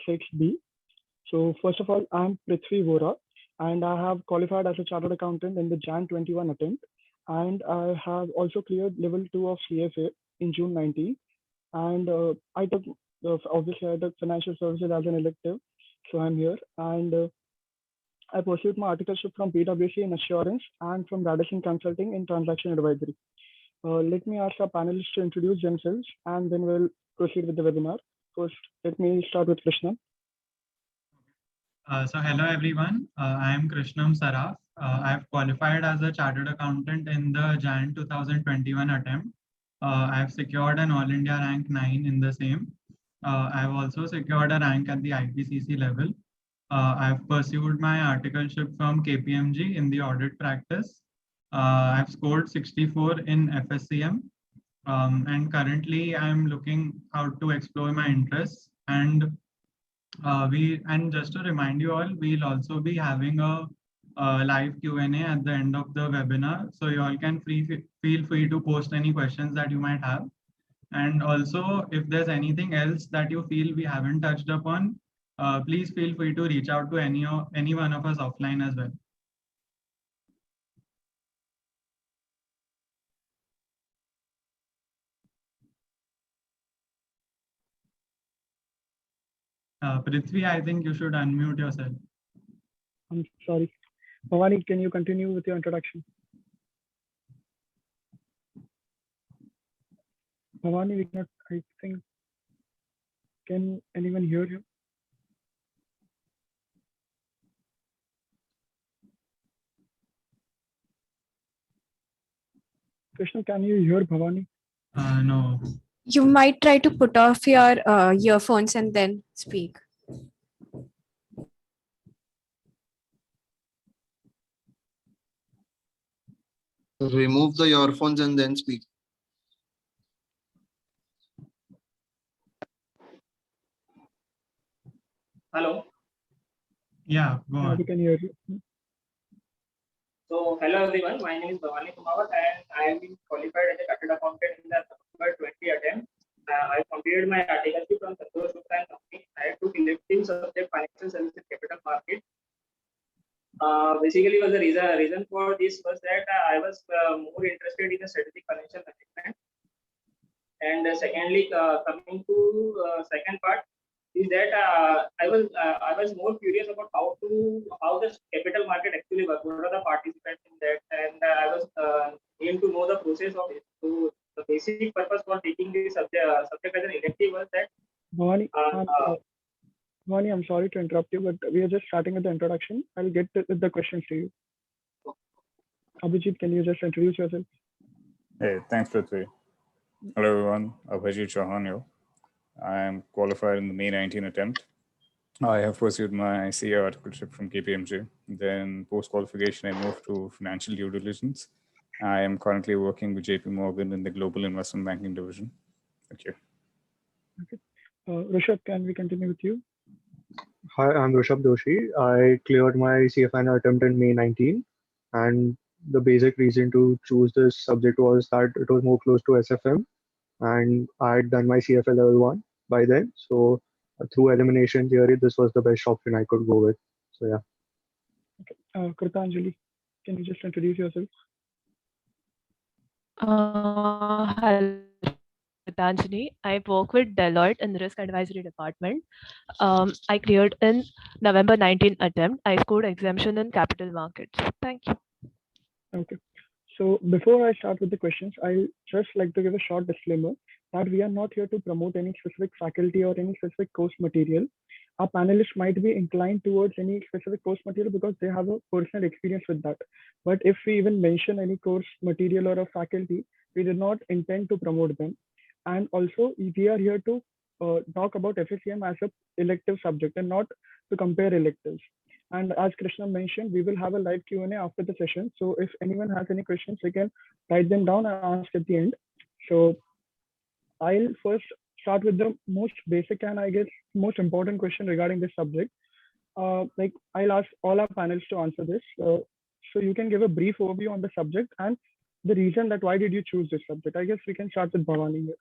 6B. So first of all, I'm Prithvi Vora, and I have qualified as a chartered accountant in the Jan 21 attempt, and I have also cleared level 2 of CFA in June 19. And I took obviously I took financial services as an elective, so I'm here. And I pursued my articleship from PwC in assurance and from Radisson Consulting in transaction advisory. Let me ask our panelists to introduce themselves, and then we'll proceed with the webinar. First, let me start with Krishna. So hello everyone, I am Krishnam Saraf. I have qualified as a chartered accountant in the Jan 2021 attempt. I have secured an All India rank 9 in the same. I have also secured a rank at the IPCC level. I have pursued my articleship from KPMG in the audit practice. I have scored 64 in FSCM, and currently I am looking out to explore my interests. And just to remind you all, we'll also be having a live Q&A at the end of the webinar, so you all can feel free to post any questions that you might have. And also, if there's anything else that you feel we haven't touched upon, please feel free to reach out to any one of us offline as well. Prithvi, I think you should unmute yourself. I'm sorry. Bhavani, can you continue with your introduction? Bhavani, we cannot, I think, can anyone hear you? Krishna, can you hear Bhavani? No. You might try to put off your earphones and then speak. Remove the earphones and then speak. Hello. Yeah, go on. We can hear you. So, hello everyone. My name is Bhavani Kumar, and I have been qualified as a chartered accountant in the November 20 attempt. I completed my articleship from Santosh Gupta and Company. I took elective subject financial services capital market. Basically, was the reason for this was that I was more interested in the strategic financial management. And secondly, coming to second part, is that I was more curious about how the capital market actually works. What are the participants in that? And I was aimed to know the process of it. So the basic purpose for taking this subject as an elective was that. Bhavani, I'm sorry to interrupt you, but we are just starting with the introduction. I'll get to the questions to you. Abhijit, can you just introduce yourself? Hey, thanks, Prithvi. Hello, everyone. Abhijit Chauhan here. I am qualified in the May 19 attempt. I have pursued my CA articleship from KPMG. Then post-qualification, I moved to financial due diligence. I am currently working with JP Morgan in the global investment banking division. Thank you. Okay. Rishabh, can we continue with you? Hi, I'm Rishabh Doshi. I cleared my CFA attempt in May 19, and the basic reason to choose this subject was that it was more close to SFM, and I had done my CFA level 1 by then. So through elimination theory, this was the best option I could go with. So yeah. Okay. Kritanjali, can you just introduce yourself? Hello, Kritanjali. I work with Deloitte in the risk advisory department. I cleared in November 19 attempt. I scored exemption in capital markets. Thank you. Okay. So before I start with the questions, I'll just like to give a short disclaimer that we are not here to promote any specific faculty or any specific course material. Our panelists might be inclined towards any specific course material because they have a personal experience with that. But if we even mention any course material or a faculty, we did not intend to promote them. And also, we are here to talk about FSCM as an elective subject and not to compare electives. And as Krishna mentioned, we will have a live Q&A after the session. So if anyone has any questions, they can write them down and ask at the end. So I'll first start with the most basic and I guess most important question regarding this subject. Like I'll ask all our panelists to answer this. So you can give a brief overview on the subject and the reason that why did you choose this subject. I guess we can start with Bhavani here.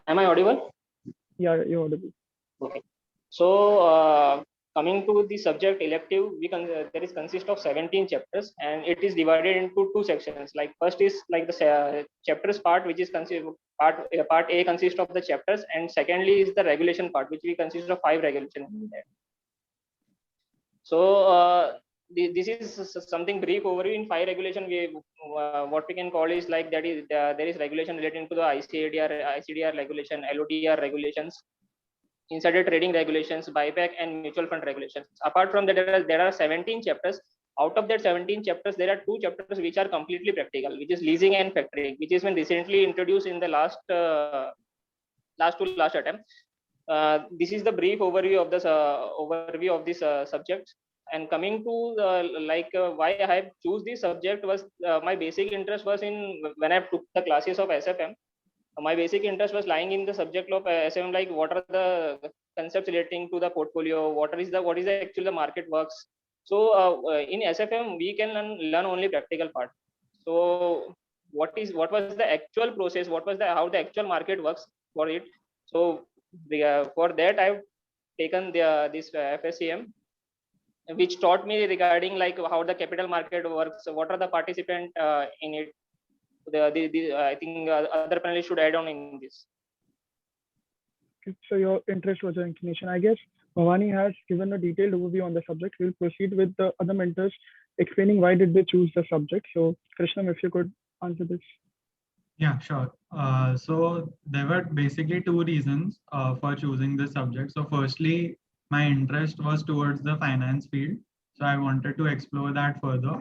Am I audible? Yeah, you're audible. Okay. So coming to the subject elective, there is consist of 17 chapters, and it is divided into two sections. Like first is like the chapters part, which is part A consists of the chapters, and secondly is the regulation part, which we consist of 5 regulations in that. So this is something brief overview. In 5 regulation, we what we can call is like that is there is regulation relating to the ICDR regulation, LODR regulations, insider trading regulations, buyback, and mutual fund regulations. Apart from that, there are 17 chapters. Out of that 17 chapters, there are 2 chapters which are completely practical, which is leasing and factoring, which is been recently introduced in the last attempt. This is the brief overview of this subject. And coming to why I have choose this subject was my basic interest was in when I took the classes of SFM. My basic interest was lying in the subject of SFM, like what are the concepts relating to the portfolio, what is actually the market works. So in SFM we can learn only practical part. So what was the actual process, what was the how the actual market works for it. So for that I've taken this FSCM, which taught me regarding like how the capital market works, what are the participant in it. I think other panelists should add on in this. Okay, so your interest was your inclination. I guess Bhavani has given a detailed overview on the subject. We'll proceed with the other mentors explaining why did they choose the subject. So Krishnam, if you could answer this. Yeah, sure. So there were basically 2 reasons for choosing this subject. So firstly, my interest was towards the finance field. So I wanted to explore that further.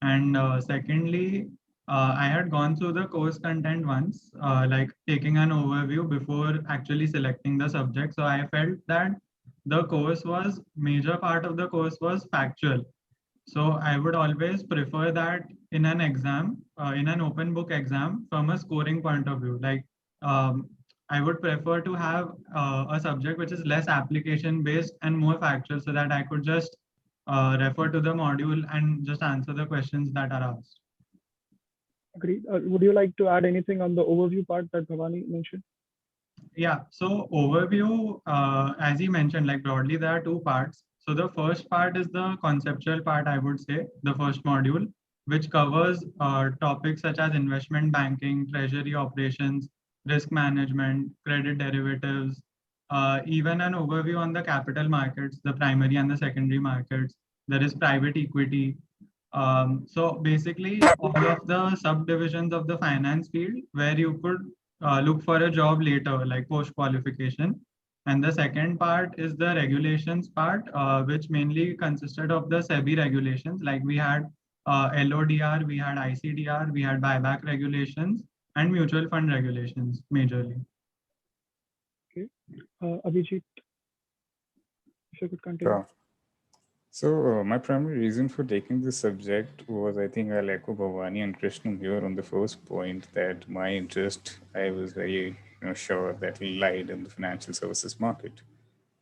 And secondly, I had gone through the course content once, like taking an overview before actually selecting the subject. So I felt that the major part of the course was factual. So I would always prefer that in an exam, in an open book exam, from a scoring point of view. Like I would prefer to have a subject which is less application based and more factual, so that I could just refer to the module and just answer the questions that are asked. Agreed. Would you like to add anything on the overview part that Bhavani mentioned? Yeah, so overview, as he mentioned, like broadly, there are 2 parts. So the first part is the conceptual part, I would say, the first module, which covers topics such as investment banking, treasury operations, risk management, credit derivatives, even an overview on the capital markets, the primary and the secondary markets. There is private equity. So basically, all of the subdivisions of the finance field where you could look for a job later, like post qualification. And the second part is the regulations part, which mainly consisted of the SEBI regulations. Like we had LODR, we had ICDR, we had buyback regulations, and mutual fund regulations majorly. Okay. Abhijit, if you could continue. Sure. So my primary reason for taking this subject was, I think I'll echo Bhavani and Krishnan here on the first point, that my interest, I was very sure that lied in the financial services market.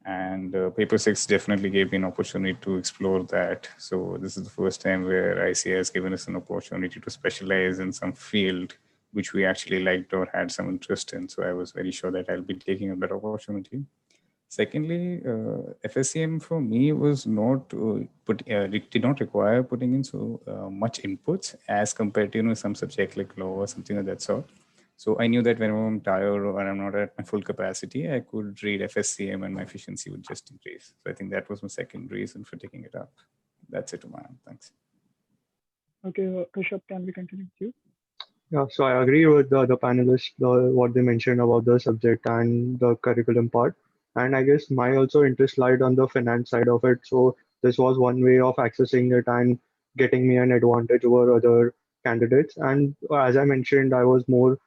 And paper 6 definitely gave me an opportunity to explore that. So this is the first time where ICA has given us an opportunity to specialize in some field which we actually liked or had some interest in. So I was very sure that I'll be taking a better opportunity. Secondly, FSCM for me was not it did not require putting in so much inputs as compared to some subject like law or something of that sort. So I knew that whenever I'm tired or I'm not at my full capacity, I could read FSCM and my efficiency would just increase. So I think that was my second reason for taking it up. That's it, Umayam. Thanks. Okay, Rishabh, can we continue with you? Yeah, so I agree with the other panelists, what they mentioned about the subject and the curriculum part. And I guess my also interest lied on the finance side of it. So this was one way of accessing it and getting me an advantage over other candidates. And as I mentioned, I was more,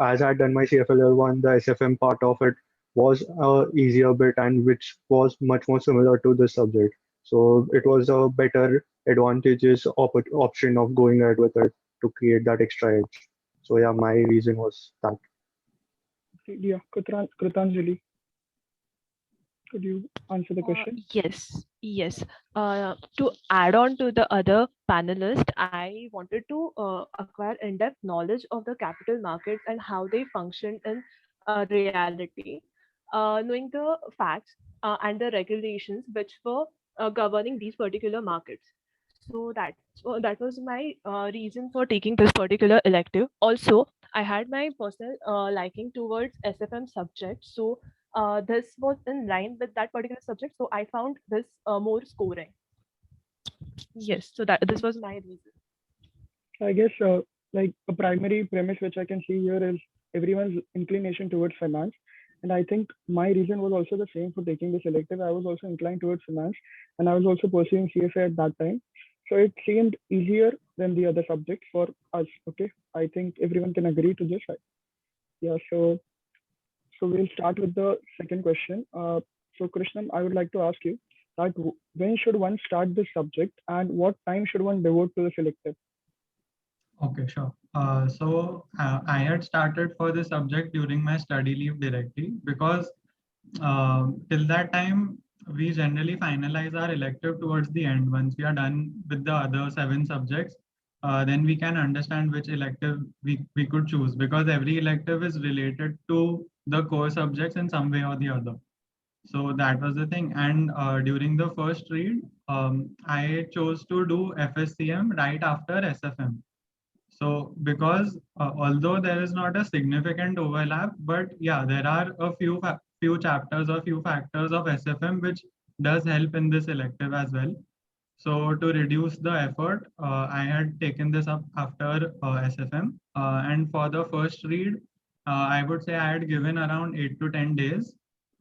as I had done my CFL one, the SFM part of it was a easier bit and which was much more similar to the subject. So it was a better advantageous option of going ahead with it to create that extra edge. So yeah, my reason was that. Yeah, Krutanjali, could you answer the question? Yes. To add on to the other panelist, I wanted to acquire in-depth knowledge of the capital markets and how they function in reality. knowing the facts and the regulations which were governing these particular markets. So that was my reason for taking this particular elective. Also, I had my personal liking towards SFM subject, so this was in line with that particular subject. So I found this more scoring. Yes, so that this was my reason. I guess like a primary premise which I can see here is everyone's inclination towards finance. And I think my reason was also the same for taking this elective. I was also inclined towards finance and I was also pursuing CFA at that time. So it seemed easier than the other subjects for us. Okay. I think everyone can agree to this. Right? Yeah. So we'll start with the second question. So Krishnam, I would like to ask you that when should one start this subject and what time should one devote to the elective? Okay, sure. I had started for this subject during my study leave directly because till that time we generally finalize our elective towards the end. Once we are done with the other 7 subjects, then we can understand which elective we could choose, because every elective is related to the core subjects in some way or the other. So that was the thing. And during the first read, I chose to do FSCM right after SFM. So because although there is not a significant overlap, but yeah, there are a few chapters or few factors of SFM which does help in this elective as well. So to reduce the effort, I had taken this up after SFM. And for the first read, I would say I had given around 8 to 10 days,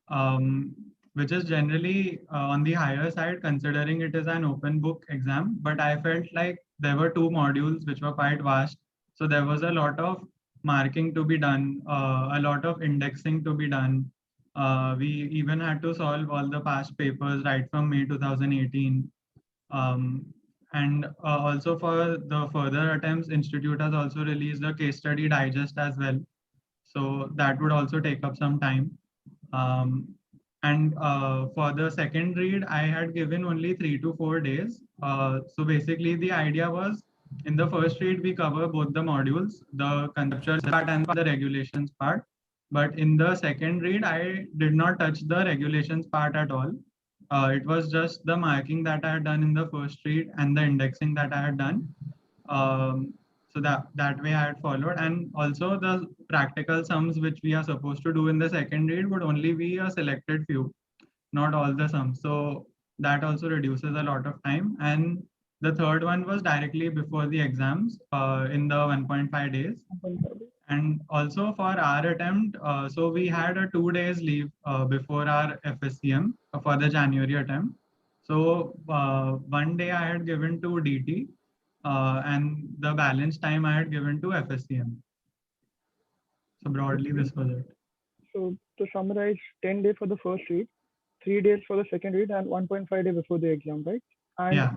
um, which is generally on the higher side considering it is an open book exam. But I felt like there were 2 modules which were quite vast. So there was a lot of marking to be done, a lot of indexing to be done. We even had to solve all the past papers right from May 2018. And also for the further attempts, Institute has also released a case study digest as well. So that would also take up some time. And for the second read, I had given only 3 to 4 days. So basically the idea was, in the first read, we cover both the modules, the conceptual part and the regulations part. But in the second read, I did not touch the regulations part at all. It was just the marking that I had done in the first read and the indexing that I had done. So that way I had followed. And also the practical sums which we are supposed to do in the second read would only be a selected few, not all the sums. So that also reduces a lot of time. And the third one was directly before the exams in the 1.5 days. And also for our attempt, so we had a 2 days leave before our FSCM for the January attempt. So 1 day I had given to DT and the balance time I had given to FSCM. So broadly, this was it. So to summarize, 10 days for the first read, 3 days for the second read, and 1.5 days before the exam, right? And yeah.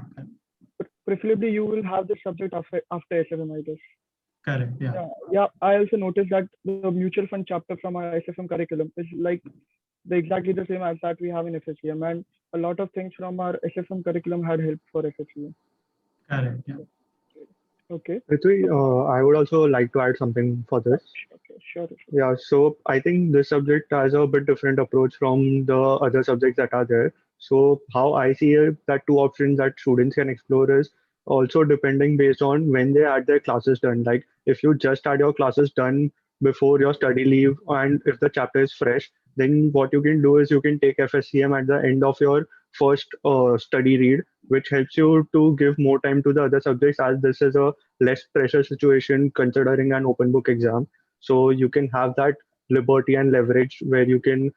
Preferably you will have the subject after SFM, I guess. Correct. Yeah. Yeah. I also noticed that the mutual fund chapter from our SFM curriculum is like exactly the same as that we have in FSCM, and a lot of things from our SFM curriculum had helped for FSCM. Correct. Yeah. Okay. Prithvi, I would also like to add something for this. Okay, sure. Yeah, so I think this subject has a bit different approach from the other subjects that are there. So how I see it, that 2 options that students can explore is also depending based on when they had their classes done. Like if you just had your classes done before your study leave and if the chapter is fresh, then what you can do is you can take FSCM at the end of your first study read, which helps you to give more time to the other subjects, as this is a less pressure situation considering an open book exam. So you can have that liberty and leverage where you can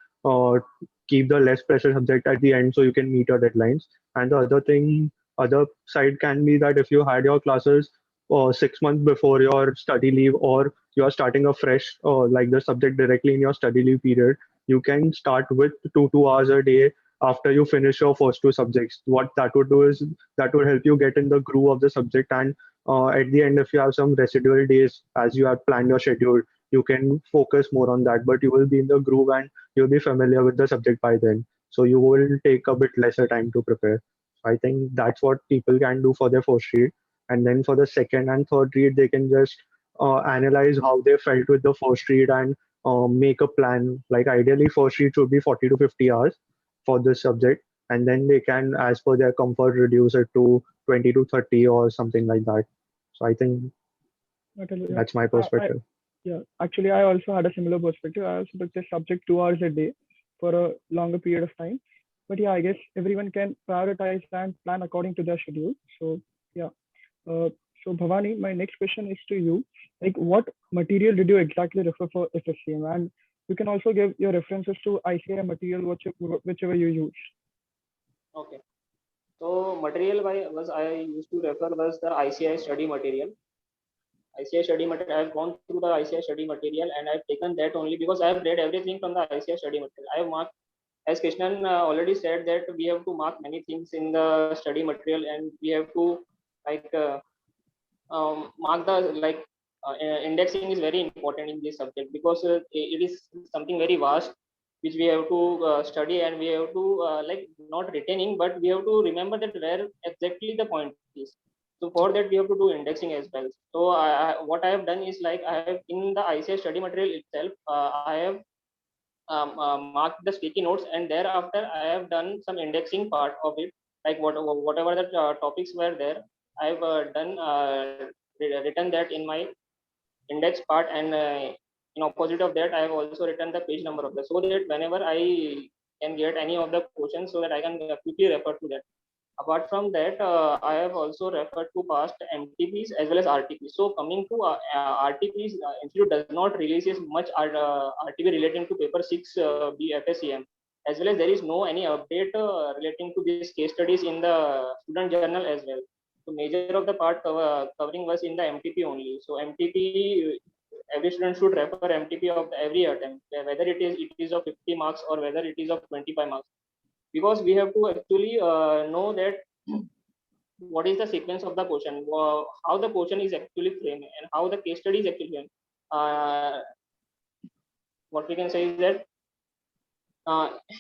keep the less pressure subject at the end so you can meet your deadlines. And the other side can be that if you had your classes 6 months before your study leave, or you are starting a fresh like the subject directly in your study leave period, you can start with 2 hours a day after you finish your first 2 subjects. What that would do is that would help you get in the groove of the subject, and at the end, if you have some residual days as you have planned your schedule, you can focus more on that. But you will be in the groove and you'll be familiar with the subject by then. So you will take a bit lesser time to prepare. I think that's what people can do for their first read. And then for the second and third read, they can just analyze how they felt with the first read and make a plan. Like ideally, first sheet should be 40 to 50 hours for this subject, and then they can, as per their comfort, reduce it to 20 to 30 or something like that. So I think Yeah. that's my perspective. Yeah, actually, I also had a similar perspective. I also took this subject 2 hours a day for a longer period of time. But yeah, I guess everyone can prioritize and plan according to their schedule. So yeah. Uh, so Bhavani, my next question is to you. Like, what material did you exactly refer for FSCM? And you can also give your references to ICI material, whichever you use. Okay. So material I used to refer was the ICI study material. ICI study material. I've gone through the ICI study material and I've taken that only because I have read everything from the ICI study material. I have marked, as Krishnan already said, that we have to mark many things in the study material and we have to like mark the indexing is very important in this subject because it is something very vast which we have to study and we have to like not retaining but we have to remember that where exactly the point is. So for that we have to do indexing as well. So what I have done is like I have in the ICI study material itself I have marked the sticky notes and thereafter I have done some indexing part of it, like whatever the topics were there I've done written that in my index part and in opposite of that I have also written the page number of that so that whenever I can get any of the questions so that I can quickly refer to that. Apart from that, I have also referred to past MTPs as well as RTPs. So coming to RTPs, Institute does not releases much RTP relating to paper 6 BFSCM, as well as there is no any update relating to these case studies in the student journal as well. So major of the part covering was in the MTP only. So MTP, every student should refer MTP of every attempt, whether it is of 50 marks or whether it is of 25 marks, because we have to actually know that what is the sequence of the question, how the question is actually framed, and how the case study is actually framed. What we can say is that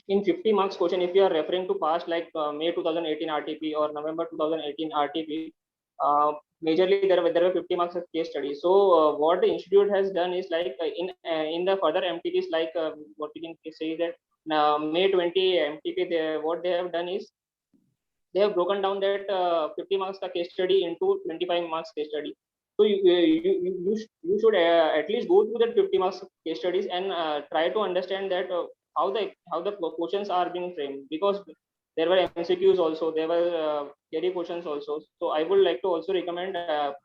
in 50 marks question, if you are referring to past like May 2018 RTP or November 2018 RTP, majorly there were 50 marks of case study. So what the institute has done is like in the further MTPs, like what we can say is that May 20 MTP, what they have done is they have broken down that 50 marks ka case study into 25 marks case study. So you should at least go through that 50 marks case studies and try to understand that how the questions are being framed, because there were MCQs also, there were theory questions also. So I would like to also recommend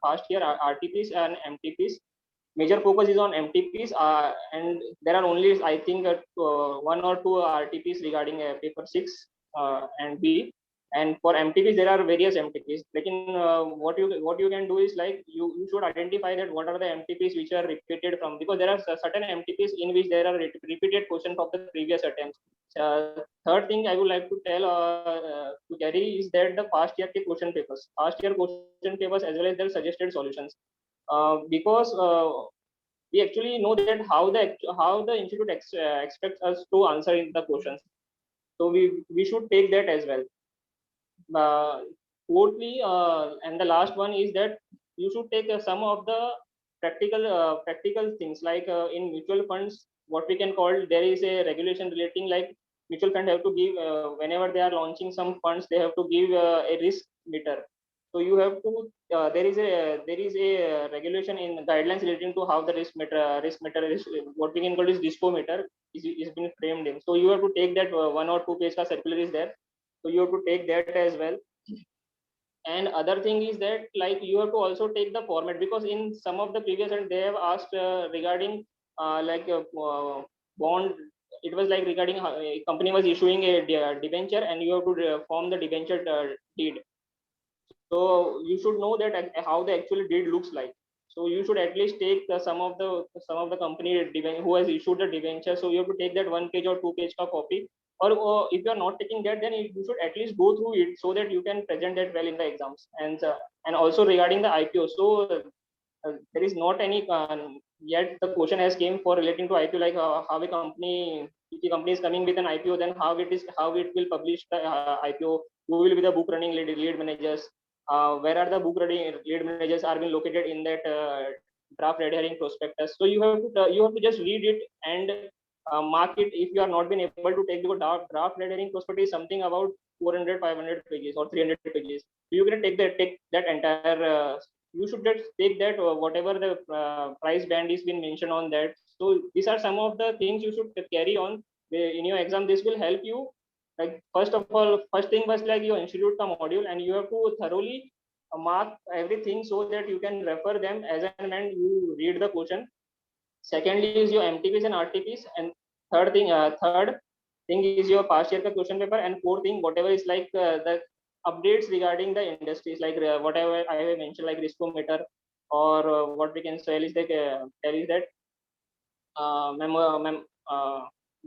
past year RTPs and MTPs. Major focus is on MTPs, and there are only I think one or two RTPs regarding paper 6 and B. And for MTPs there are various MTPs. Like what you can do is like you should identify that what are the MTPs which are repeated from, because there are certain MTPs in which there are repeated questions of the previous attempts. Third thing I would like to tell to Gary is that the past year past year question papers as well as their suggested solutions, because we actually know that how the institute expects us to answer in the questions. So we should take that as well. Fourthly, and the last one is that you should take some of the practical things, like in mutual funds, what we can call, there is a regulation relating like mutual fund have to give whenever they are launching some funds, they have to give a risk meter. So you have to there is a regulation in guidelines relating to how the risk meter is, what we can call is dispo meter, is been framed in. So you have to take that 1 or 2 page ka circular is there, so you have to take that as well. And other thing is that like you have to also take the format, because in some of the previous and they have asked regarding bond. It was like regarding how a company was issuing a debenture and you have to form the debenture deed. So you should know that how the actual deed looks like. So you should at least take some of the company who has issued the debenture. So you have to take that 1 page or 2 page ka copy. Or if you are not taking that, then you should at least go through it so that you can present that well in the exams. And also regarding the IPO, so there is not any yet the question has came for relating to IPO, like how a company, if the company is coming with an IPO, then how it will publish the IPO, who will be the book running lead managers, where are the book running lead managers are being located in that draft red herring prospectus. So you have to just read it and mark it. If you are not been able to take the draft red herring prospectus is something about 400 500 pages or 300 pages. You can take that entire you should just take that whatever the price band is been mentioned on that. So these are some of the things you should carry on in your exam. This will help you. Like first of all, first thing was like your institute ka module, and you have to thoroughly mark everything so that you can refer them as and when you read the question. Secondly is your MTPs and RTPs, and third thing is your past year ka question paper, and fourth thing whatever is like the updates regarding the industries, like whatever I have mentioned, like riskometer, or what we can tell is that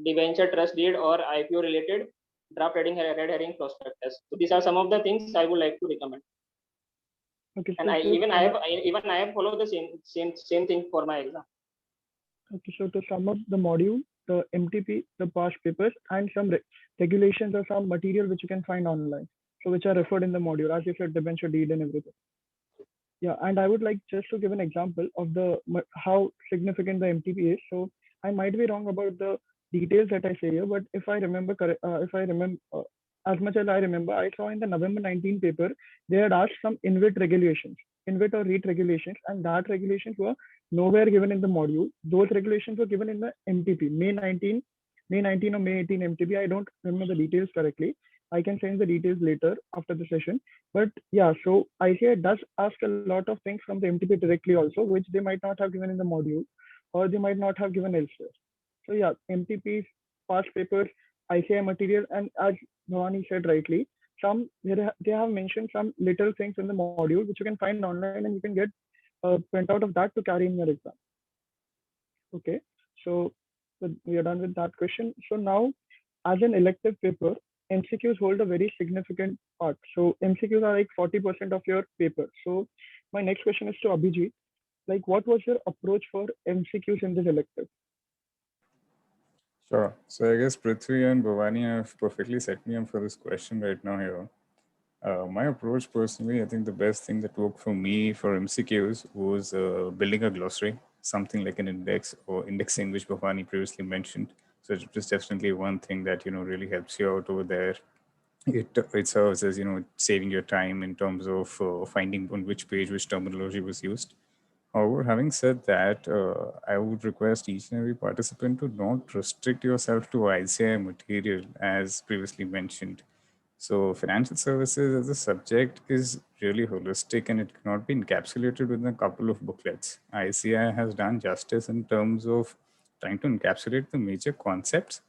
debenture trust deed or IPO related draft red herring prospectus. So these are some of the things I would like to recommend. Okay, And so to I have followed the same thing for my exam. okay, so to sum up the module, the MTP, the past papers, and some regulations or some material which you can find online. So which are referred in the module, as you said, debenture deed and everything. Yeah, and I would like just to give an example of the how significant the MTP is. So I might be wrong about the details that I say here, but if I remember correct, if I remember as much as I remember, I saw in the November 19 paper they had asked some INVIT or REIT regulations, and that regulations were nowhere given in the module. Those regulations were given in the MTP, May 19 or May 18 MTP. I don't remember the details correctly. I can send the details later after the session. But yeah, so ICI does ask a lot of things from the MTP directly also, which they might not have given in the module, or they might not have given elsewhere. So yeah, MTPs, past papers, ICI material, and as Bhavani said rightly, they have mentioned some little things in the module which you can find online, and you can get a printout of that to carry in your exam. Okay, so we are done with that question. So now, as an elective paper, MCQs hold a very significant part. So MCQs are like 40% of your paper. So my next question is to Abhijit. Like, what was your approach for MCQs in this elective? Sure. So I guess Prithvi and Bhavani have perfectly set me up for this question right now here. My approach personally, I think the best thing that worked for me for MCQs was building a glossary, something like an index or indexing, which Bhavani previously mentioned. So it was definitely one thing that, really helps you out over there. It serves as, saving your time in terms of finding on which page which terminology was used. However, having said that, I would request each and every participant to not restrict yourself to ICI material as previously mentioned. So financial services as a subject is really holistic and it cannot be encapsulated within a couple of booklets. ICI has done justice in terms of trying to encapsulate the major concepts.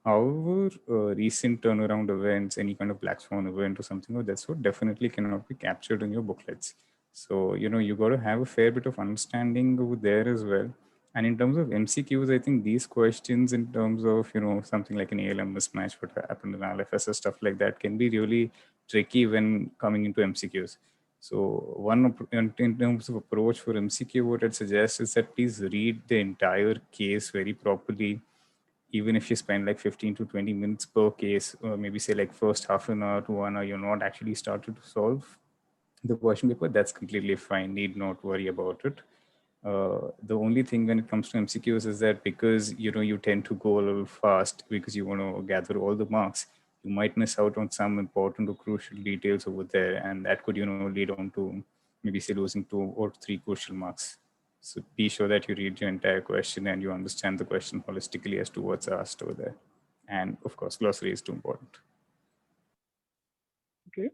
However, recent turnaround events, any kind of black swan event or something of that sort definitely cannot be captured in your booklets. So, you got to have a fair bit of understanding over there as well. And in terms of MCQs, I think these questions in terms of, something like an ALM mismatch, what happened in LFS or stuff like that can be really tricky when coming into MCQs. So in terms of approach for MCQ, what I'd suggest is that please read the entire case very properly. Even if you spend like 15 to 20 minutes per case, or maybe say like first half an hour to 1 hour, you're not actually started to solve the question paper, that's completely fine. Need not worry about it. The only thing when it comes to MCQs is that because you tend to go a little fast because you want to gather all the marks, you might miss out on some important or crucial details over there, and that could lead on to maybe say losing 2 or 3 crucial marks. So be sure that you read your entire question and you understand the question holistically as to what's asked over there. And of course, glossary is too important. Okay,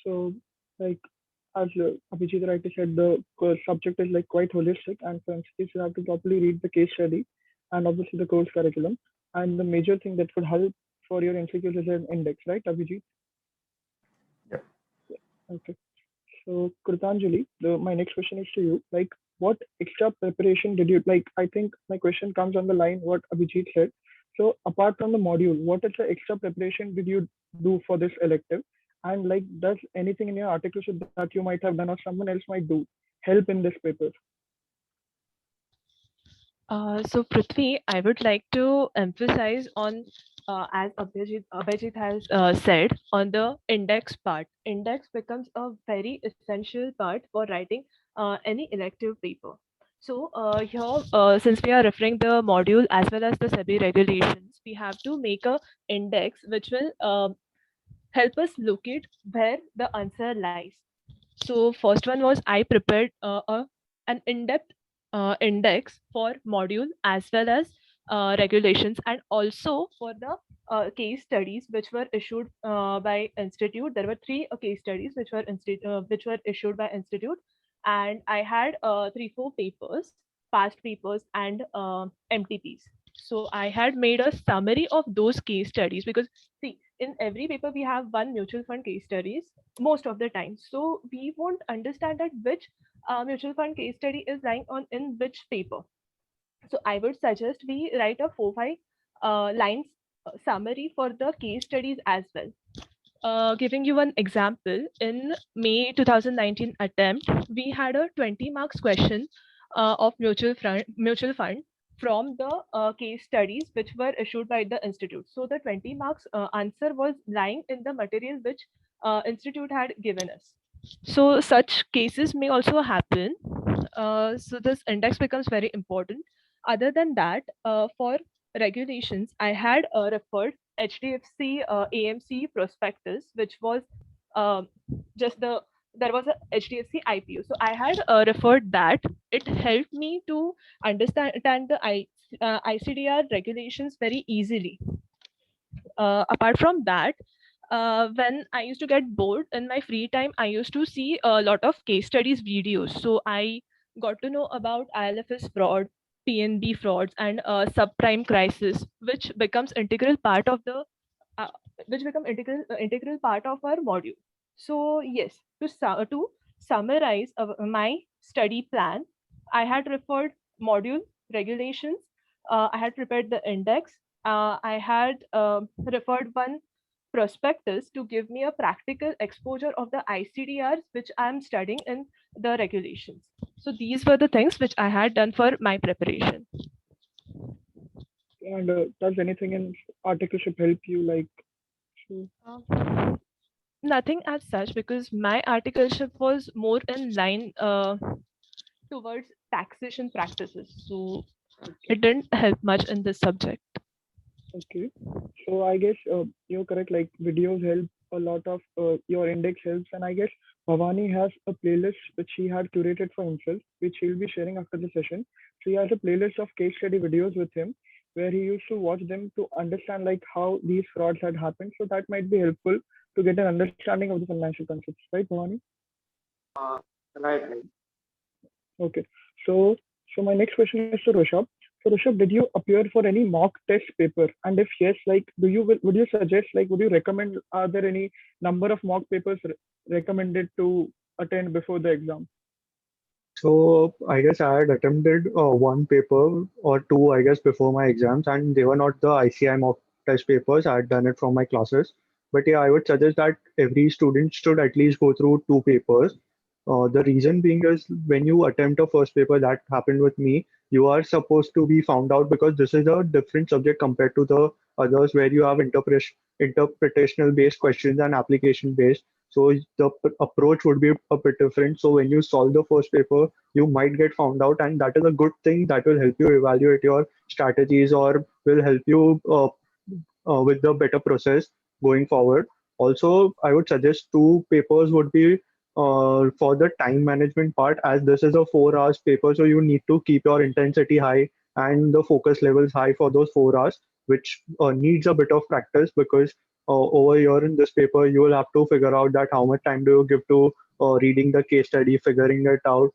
so like as Abhijit rightly said, the subject is like quite holistic, and for MCQs you have to properly read the case study and obviously the course curriculum. And the major thing that could help for your MCQs is an index, right, Abhijit? Yeah. Okay. So Kritanjali, my next question is to you. Like, what extra preparation did you like? I think my question comes on the line what Abhijit said. So apart from the module, what is the extra preparation did you do for this elective? And like, does anything in your articleship that you might have done or someone else might do help in this paper? So Prithvi, I would like to emphasize on, as Abhijit has said, on the index part. Index becomes a very essential part for writing any elective paper. So here, since we are referring the module as well as the SEBI regulations, we have to make a index which will help us locate where the answer lies. So first one was I prepared an in-depth index for module as well as regulations, and also for the case studies which were issued by institute. There were three case studies which were issued by institute, and I had 3-4 papers, past papers, and MTPs. So I had made a summary of those case studies, because see, in every paper we have one mutual fund case studies most of the time. So we won't understand that which mutual fund case study is lying on in which paper. So I would suggest we write a 4-5 lines summary for the case studies as well. Giving you one example, in May 2019 attempt, we had a 20 marks question of mutual fund from the case studies which were issued by the institute. So the 20 marks answer was lying in the material which institute had given us. So such cases may also happen. So this index becomes very important. Other than that, for regulations, I had referred HDFC AMC prospectus, which was uh, just there was a HDFC IPO. So I had referred that. It helped me to understand the ICDR regulations very easily. Apart from that, when I used to get bored in my free time, I used to see a lot of case studies videos. So I got to know about ILFS fraud, PNB frauds, and subprime crisis, which becomes integral part of the integral part of our module. So yes, to summarize my study plan, I had referred module regulations. I had prepared the index. I had referred one prospectus to give me a practical exposure of the ICDRs which I'm studying in the regulations. So these were the things which I had done for my preparation. And does anything in articleship help you? Like, Nothing as such, because my articleship was more in line towards taxation practices. So it didn't help much in this subject. okay. So I guess you're correct. Like videos help a lot of your index helps, and I guess Bhavani has a playlist which he had curated for himself, which he'll be sharing after the session. So he has a playlist of case study videos with him, where he used to watch them to understand like how these frauds had happened. So that might be helpful to get an understanding of the financial concepts, right, Bhavani? Right. Okay. So my next question is to Rishabh. So Rishabh, did you appear for any mock test paper? And if yes, like, would you suggest, like, would you recommend? Are there any number of mock papers recommended to attend before the exam? So I guess I had attempted one paper or two, I guess, before my exams, and they were not the ICI mock test papers. I had done it from my classes. But yeah, I would suggest that every student should at least go through two papers. The reason being is when you attempt a first paper, that happened with me, you are supposed to be found out because this is a different subject compared to the others where you have interpretational based questions and application based. So the approach would be a bit different. So when you solve the first paper, you might get found out, and that is a good thing that will help you evaluate your strategies or will help you with the better process going forward. Also, I would suggest two papers would be for the time management part, as this is a 4 hours paper, so you need to keep your intensity high and the focus levels high for those 4 hours, which needs a bit of practice because over here in this paper, you will have to figure out that how much time do you give to reading the case study, figuring it out,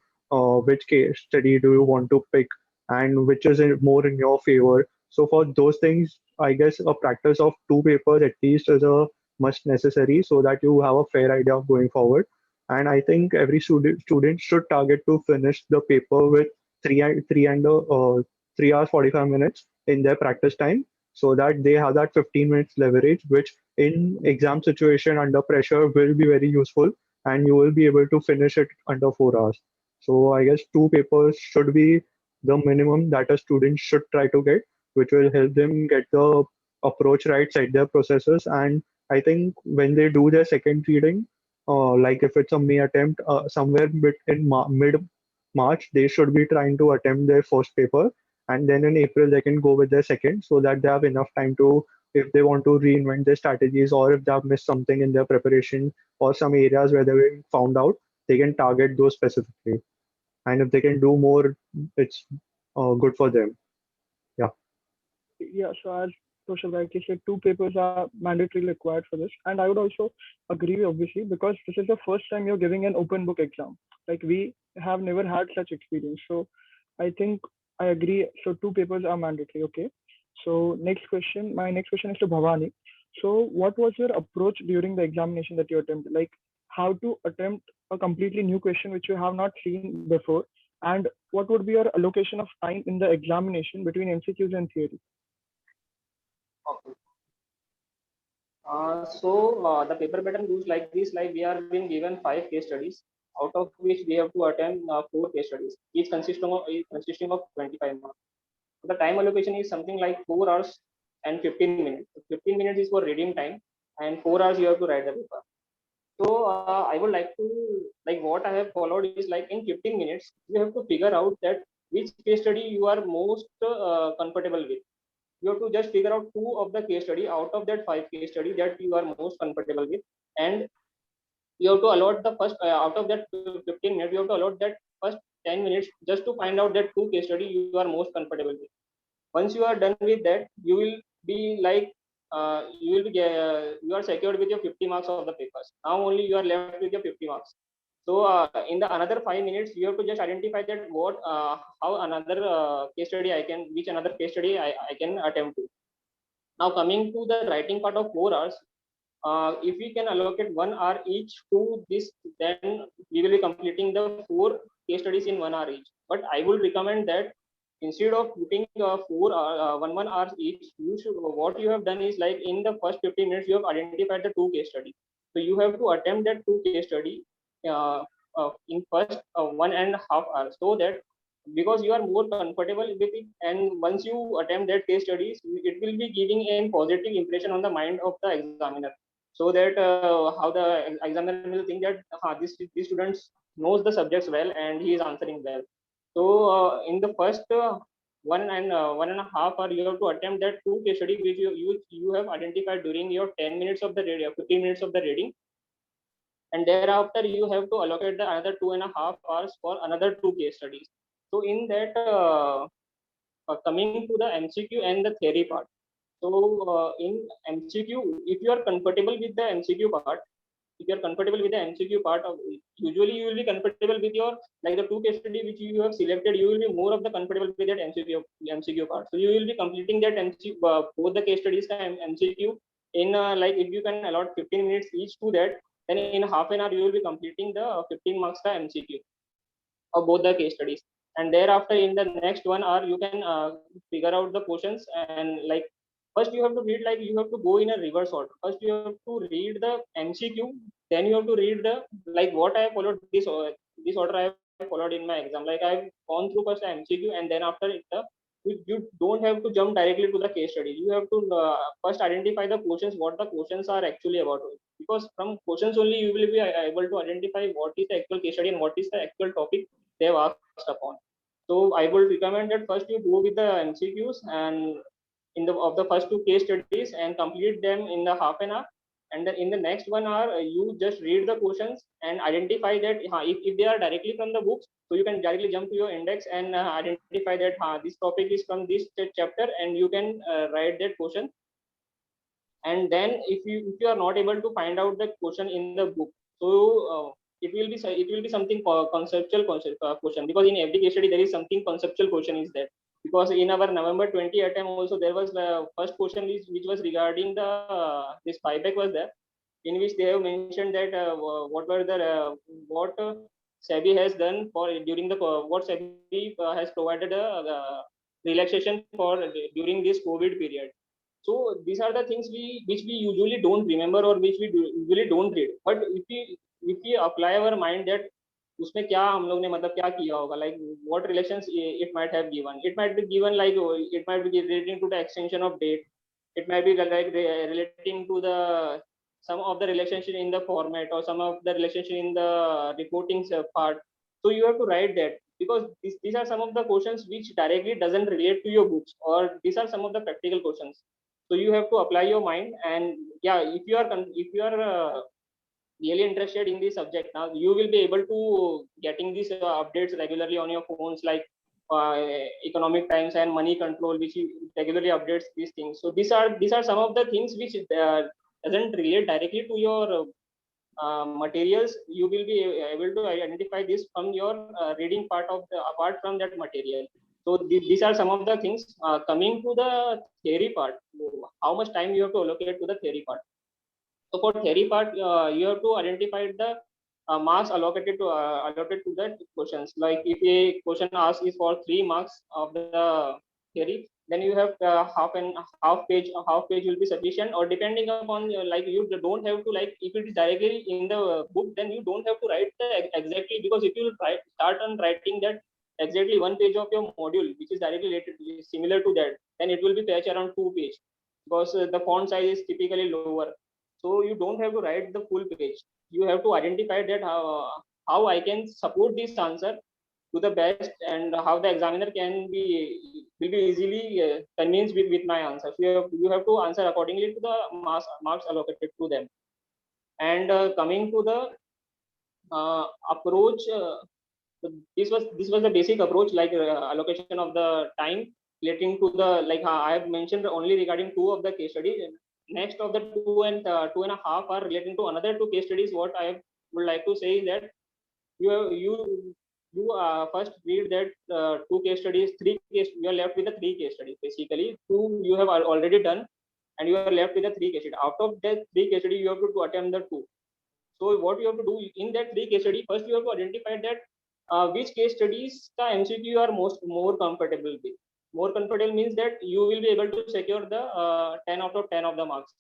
which case study do you want to pick, and which is more in your favor. So for those things, I guess a practice of two papers at least is a must necessary so that you have a fair idea of going forward. And I think every student should target to finish the paper with 3 hours 45 minutes in their practice time, so that they have that 15 minutes leverage, which in exam situation under pressure will be very useful, and you will be able to finish it under 4 hours. So I guess two papers should be the minimum that a student should try to get, which will help them get the approach right, set their processes. And I think when they do their second reading, like if it's a May attempt, somewhere in mid March, they should be trying to attempt their first paper, and then in April they can go with their second, so that they have enough time to, if they want to reinvent their strategies, or if they have missed something in their preparation or some areas where they were found out, they can target those specifically. And if they can do more, it's good for them. Yeah. Yeah, so as Toshav rightly said, two papers are mandatorily required for this. And I would also agree, obviously, because this is the first time you're giving an open book exam. Like we have never had such experience. So I think I agree. So two papers are mandatory. Okay. So next question, my next question is to Bhavani. So what was your approach during the examination that you attempted? Like how to attempt a completely new question which you have not seen before? And what would be your allocation of time in the examination between MCQs and theory? Okay. The paper pattern goes like this: like we are being given 5 case studies, out of which we have to attend 4 case studies, each consisting of 25 marks. The time allocation is something like 4 hours and 15 minutes. 15 minutes is for reading time, and 4 hours you have to write the paper. So I would like to, like what I have followed is like in 15 minutes you have to figure out that which case study you are most comfortable with. You have to just figure out 2 of the case study out of that 5 case study that you are most comfortable with, and you have to allot the first out of that 15 minutes, you have to allot that first 10 minutes just to find out that 2 case study you are most comfortable with. Once you are done with that, you will be like you are secured with your 50 marks of the papers. Now only you are left with your 50 marks. So in the another 5 minutes, you have to just identify that what how another case study I can, which another case study I can attempt to. Now coming to the writing part of 4 hours, if we can allocate 1 hour each to this, then we will be completing the 4 case studies in 1 hour each. But I would recommend that instead of putting 1 hours each, you should, what you have done is like in the first 15 minutes you have identified the 2 case studies. So you have to attempt that 2 case study uh, in first 1.5 hours, so that because you are more comfortable with it, and once you attempt that case studies, it will be giving a positive impression on the mind of the examiner, so that how the examiner will think that this student knows the subjects well and he is answering well. So in the first 1.5 hour, you have to attempt that 2 case study which you have identified during your 10 minutes of the reading, 15 minutes of the reading, and thereafter you have to allocate the another 2.5 hours for another 2 case studies. So in that coming to the MCQ and the theory part. So in MCQ, if you are comfortable with the MCQ part, if you are comfortable with the MCQ part of, usually you will be comfortable with your, like the 2 case study which you have selected, you will be more of the comfortable with that MCQ part. So you will be completing that MCQ, both the case studies MCQ in like if you can allot 15 minutes each to that, then in half an hour you will be completing the 15 marks the MCQ of both the case studies. And thereafter in the next 1 hour you can figure out the questions, and like first you have to read, like you have to go in a reverse order. First you have to read the MCQ, then you have to read the, like what I followed this order I have followed in my exam. Like I've gone through first the MCQ, and then after it you don't have to jump directly to the case study. You have to first identify the questions, what the questions are actually about, because from questions only you will be able to identify what is the actual case study and what is the actual topic they have asked upon. So I would recommend that first you go with the MCQs and in the of the first 2 case studies and complete them in the half an hour. And then in the next 1 hour, you just read the questions and identify that if they are directly from the books, so you can directly jump to your index and identify that this topic is from this chapter, and you can write that question. And then if you are not able to find out the question in the book, so it will be something conceptual question, because in every case study there is something conceptual question is there. Because in our November 20 attempt also there was the first question which was regarding the this buyback was there, in which they have mentioned that what were the what SEBI has done for during the what SEBI has provided a relaxation for during this COVID period. So these are the things which we usually don't remember, or which we usually don't read. But if we apply our mind that उसमें क्या हम लोग ने मतलब क्या किया होगा, like what relations it might have given. It might be given like it might be relating to the extension of date. It might be like relating to the some of the relationship in the format, or some of the relationship in the reporting part. So you have to write that. because these are some of the questions which directly doesn't relate to your books, or these are some of the practical questions. So you have to apply your mind, and yeah, if you are really interested in this subject now, you will be able to getting these updates regularly on your phones, like uh, economic times and money control, which regularly updates these things. So these are some of the things which doesn't relate directly to your materials. You will be able to identify this from your reading part of the apart from that material. So these are some of the things. Coming to the theory part, how much time you have to allocate to the theory part. So for theory part, you have to identify the marks allotted to the questions. Like if a question asked is for 3 marks of the theory, then you have half page will be sufficient, or depending upon like you don't have to, like if it is directly in the book, then you don't have to write the exactly, because if you start on writing that exactly 1 page of your module which is directly related similar to that, then it will be fetch around 2 page, because the font size is typically lower. So you don't have to write the full page. You have to identify that how I can support this answer to the best, and how the examiner can be will be easily convinced with my answer. So you have to answer accordingly to the marks allocated to them. And coming to the approach, this was the basic approach, like allocation of the time relating to the, like I have mentioned only regarding 2 of the case studies. Next of the 2.5 are relating to another 2 case studies. What I would like to say is that you first read that 2 case studies, 3 case. You are left with the 3 case studies. Basically, 2 you have already done, and you are left with the 3 case studies. Out of that 3 case studies, you have to attempt the 2. So what you have to do in that 3 case study, first you have to identify that which case studies the MCQ are more comfortable with. More comfortable means that you will be able to secure the 10 out of 10 of the marks.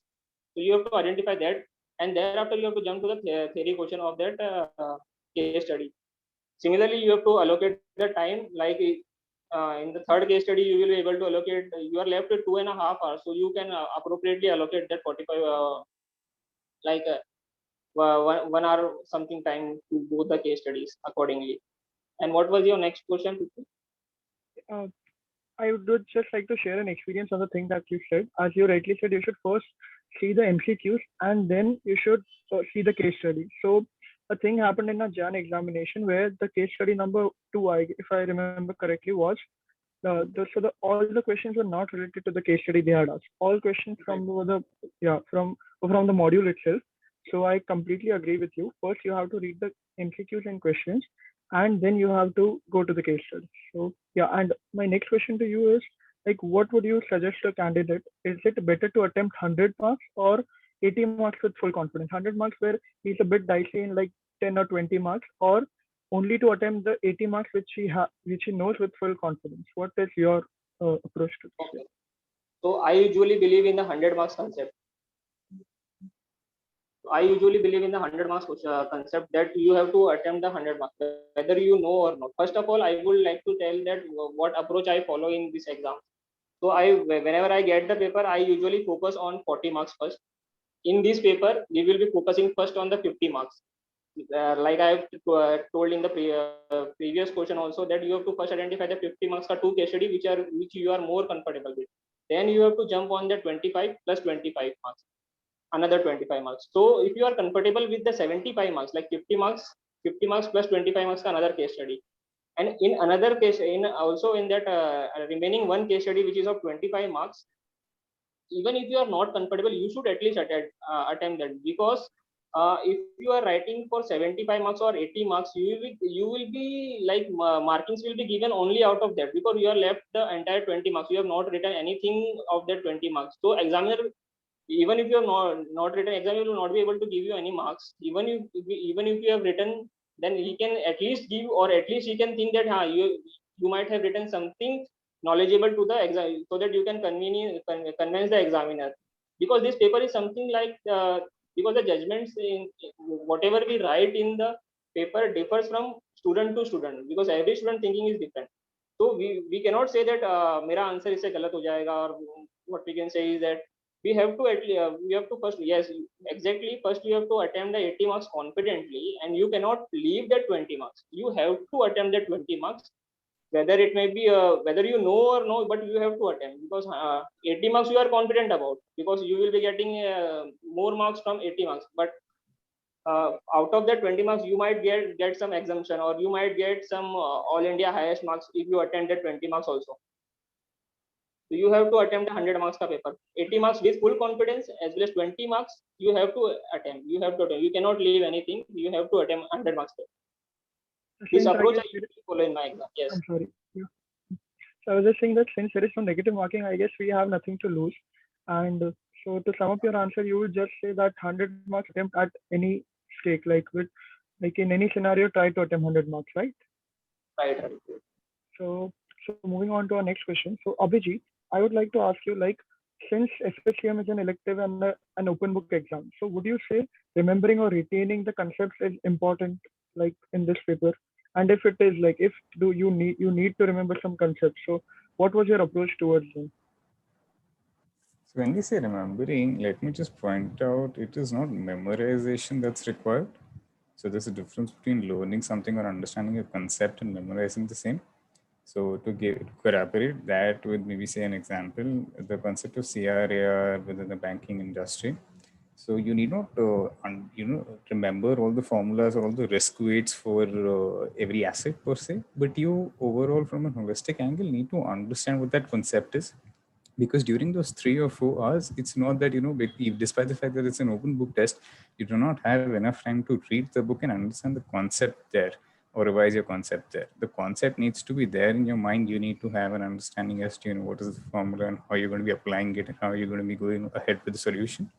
So you have to identify that, and thereafter you have to jump to the theory question of that case study. Similarly, you have to allocate the time. Like in the third case study, you will be able to allocate. You are left with 2.5 hours, so you can appropriately allocate that 45 like 1 hour something time to do the case studies accordingly. And what was your next question, Prithvi? Uh, I would just like to share an experience on the thing that you said. As you rightly said, you should first see the MCQs and then you should see the case study. So a thing happened in a JAN examination where the case study number 2, if I remember correctly, was all the questions were not related to the case study they had asked. All questions from from the module itself. So I completely agree with you. First, you have to read the MCQs and questions, and then you have to go to the case study. So yeah, and my next question to you is, like, what would you suggest a candidate? Is it better to attempt 100 marks or 80 marks with full confidence? 100 marks where he's a bit dicey in like 10 or 20 marks, or only to attempt the 80 marks which he knows with full confidence? What is your approach to this? Okay. So I usually believe in the 100 marks concept. I usually believe in the 100 marks concept, that you have to attempt the 100 marks, whether you know or not. First of all, I would like to tell that what approach I follow in this exam. So whenever I get the paper, I usually focus on 40 marks first. In this paper, we will be focusing first on the 50 marks. Like I have told in the previous question also, that you have to first identify the 50 marks for 2 case study which you are more comfortable with. Then you have to jump on the 25 plus 25 marks, another 25 marks. So if you are comfortable with the 75 marks, like 50 marks plus 25 marks, another case study. And in another case, in also in that remaining 1 case study which is of 25 marks, even if you are not comfortable, you should at least attempt that, because if you are writing for 75 marks or 80 marks, you will be like markings will be given only out of that, because you are left the entire 20 marks. You have not written anything of that 20 marks. So examiner, even if you have not written, examiner will not be able to give you any marks. Even if you have written, then he can at least give, or at least he can think that you might have written something knowledgeable to the exam, so that you can convince the examiner. Because this paper is something like because the judgments in whatever we write in the paper differs from student to student, because every student thinking is different. So we cannot say that mera answer isse galat ho jayega, or what we can say is that we have to we have to first, yes, exactly, first you have to attempt the 80 marks confidently, and you cannot leave the 20 marks. You have to attempt the 20 marks, whether it may be whether you know or no, but you have to attempt, because 80 marks you are confident about, because you will be getting more marks from 80 marks. But out of that 20 marks, you might get some exemption, or you might get some all India highest marks if you attempt that 20 marks also. So you have to attempt 100 marks ka paper, 80 marks with full confidence, as well as 20 marks you have to attempt. You have to attempt. You cannot leave anything. You have to attempt 100 marks paper. This Since I approach guess I usually follow in my exam. Yes. I'm sorry. Yeah. So I was just saying that since there is no negative marking, I guess we have nothing to lose. And so to sum up your answer, you would just say that 100 marks attempt at any stake, like in any scenario, try to attempt 100 marks, right? Right. So moving on to our next question. So Abhijit, I would like to ask you, like, since FSCM is an elective and an open book exam, so would you say remembering or retaining the concepts is important, like in this paper? And if it is, like, if do you need to remember some concepts, so what was your approach towards them? So when we say remembering, let me just point out, it is not memorization that's required. So there's a difference between learning something or understanding a concept and memorizing the same. So to corroborate that with maybe say an example, the concept of CRAR within the banking industry. So you need not, remember all the formulas or all the risk weights for every asset per se, but you overall from a holistic angle need to understand what that concept is. Because during those 3 or 4 hours, it's not that, despite the fact that it's an open book test, you do not have enough time to read the book and understand the concept there or revise your concept there. The concept needs to be there in your mind. You need to have an understanding as to, what is the formula and how you're going to be applying it and how you're going to be going ahead with the solution.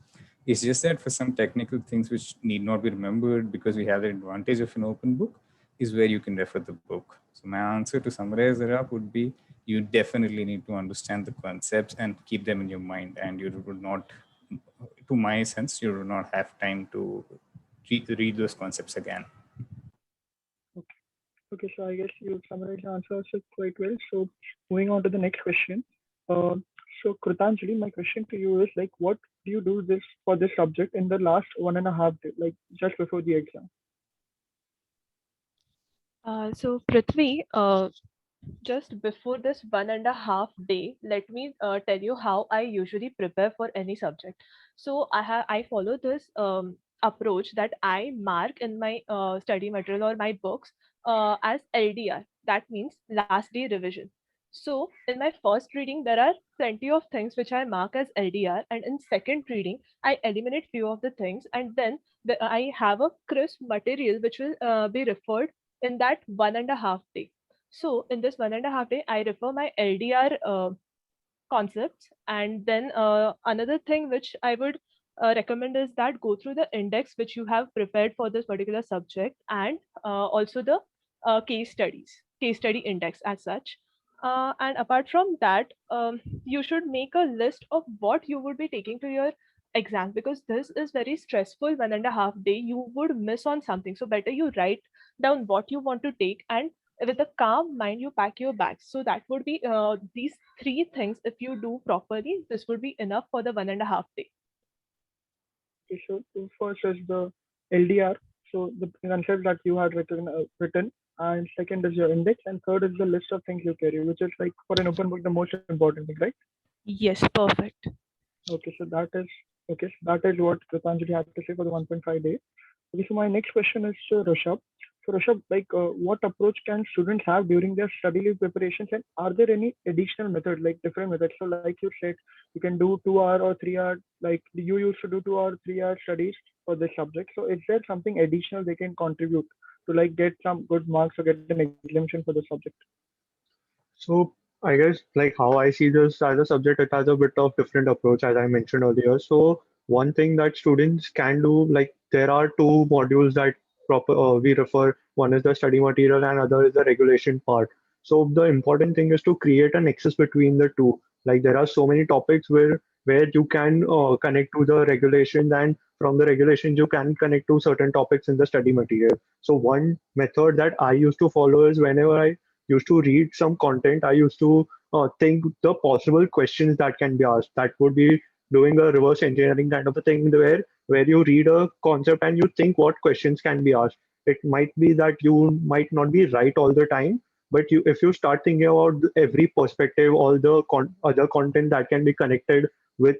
It's just that for some technical things which need not be remembered because we have the advantage of an open book is where you can refer the book. So my answer to summarize it up would be, you definitely need to understand the concepts and keep them in your mind. And you would not, to my sense, you do not have time to read those concepts again. Okay, so I guess you summarized the answers quite well. So moving on to the next question. So Krutanjali, my question to you is, like, what do you do for this subject in the last 1.5 days, like just before the exam? So Prithvi, just before this 1.5 day, let me tell you how I usually prepare for any subject. So I follow this approach that I mark in my study material or my books as LDR. That means last day revision. So in my first reading, there are plenty of things which I mark as LDR, and in second reading, I eliminate few of the things, and then I have a crisp material which will be referred in that 1.5 day. So in this 1.5 day, I refer my LDR concepts. And then another thing which I would recommend is that go through the index which you have prepared for this particular subject, and also the case study index as such. And apart from that, you should make a list of what you would be taking to your exam, because this is very stressful 1.5 day. You would miss on something. So better you write down what you want to take, and with a calm mind you pack your bags. So that would be these 3 things. If you do properly, this would be enough for the 1.5 day. Okay, so first is the LDR, so the concept that you had written, and second is your index, and third is the list of things you carry, which is, like, for an open book the most important thing, right? Yes, perfect. Okay, so that is what Krutanjali had to say for the 1.5 days. Okay, so my next question is to Rishabh. So Rishabh, like, what approach can students have during their study leave preparations, and are there any additional methods, like different methods? So like you said, you can do 2 hour or 3 hour, like you used to do 2 or 3 hour studies for this subject. So is there something additional they can contribute to, like, get some good marks or get an exemption for the subject? So I guess, like, how I see this as a subject, it has a bit of different approach as I mentioned earlier. So one thing that students can do, like, there are 2 modules that we refer. One is the study material and other is the regulation part. So the important thing is to create a nexus between the two. Like, there are so many topics where you can connect to the regulations, and from the regulations you can connect to certain topics in the study material. So one method that I used to follow is, whenever I used to read some content, I used to think the possible questions that can be asked. That would be doing a reverse engineering kind of a thing where you read a concept and you think what questions can be asked. It might be that you might not be right all the time, but if you start thinking about every perspective, all the other content that can be connected with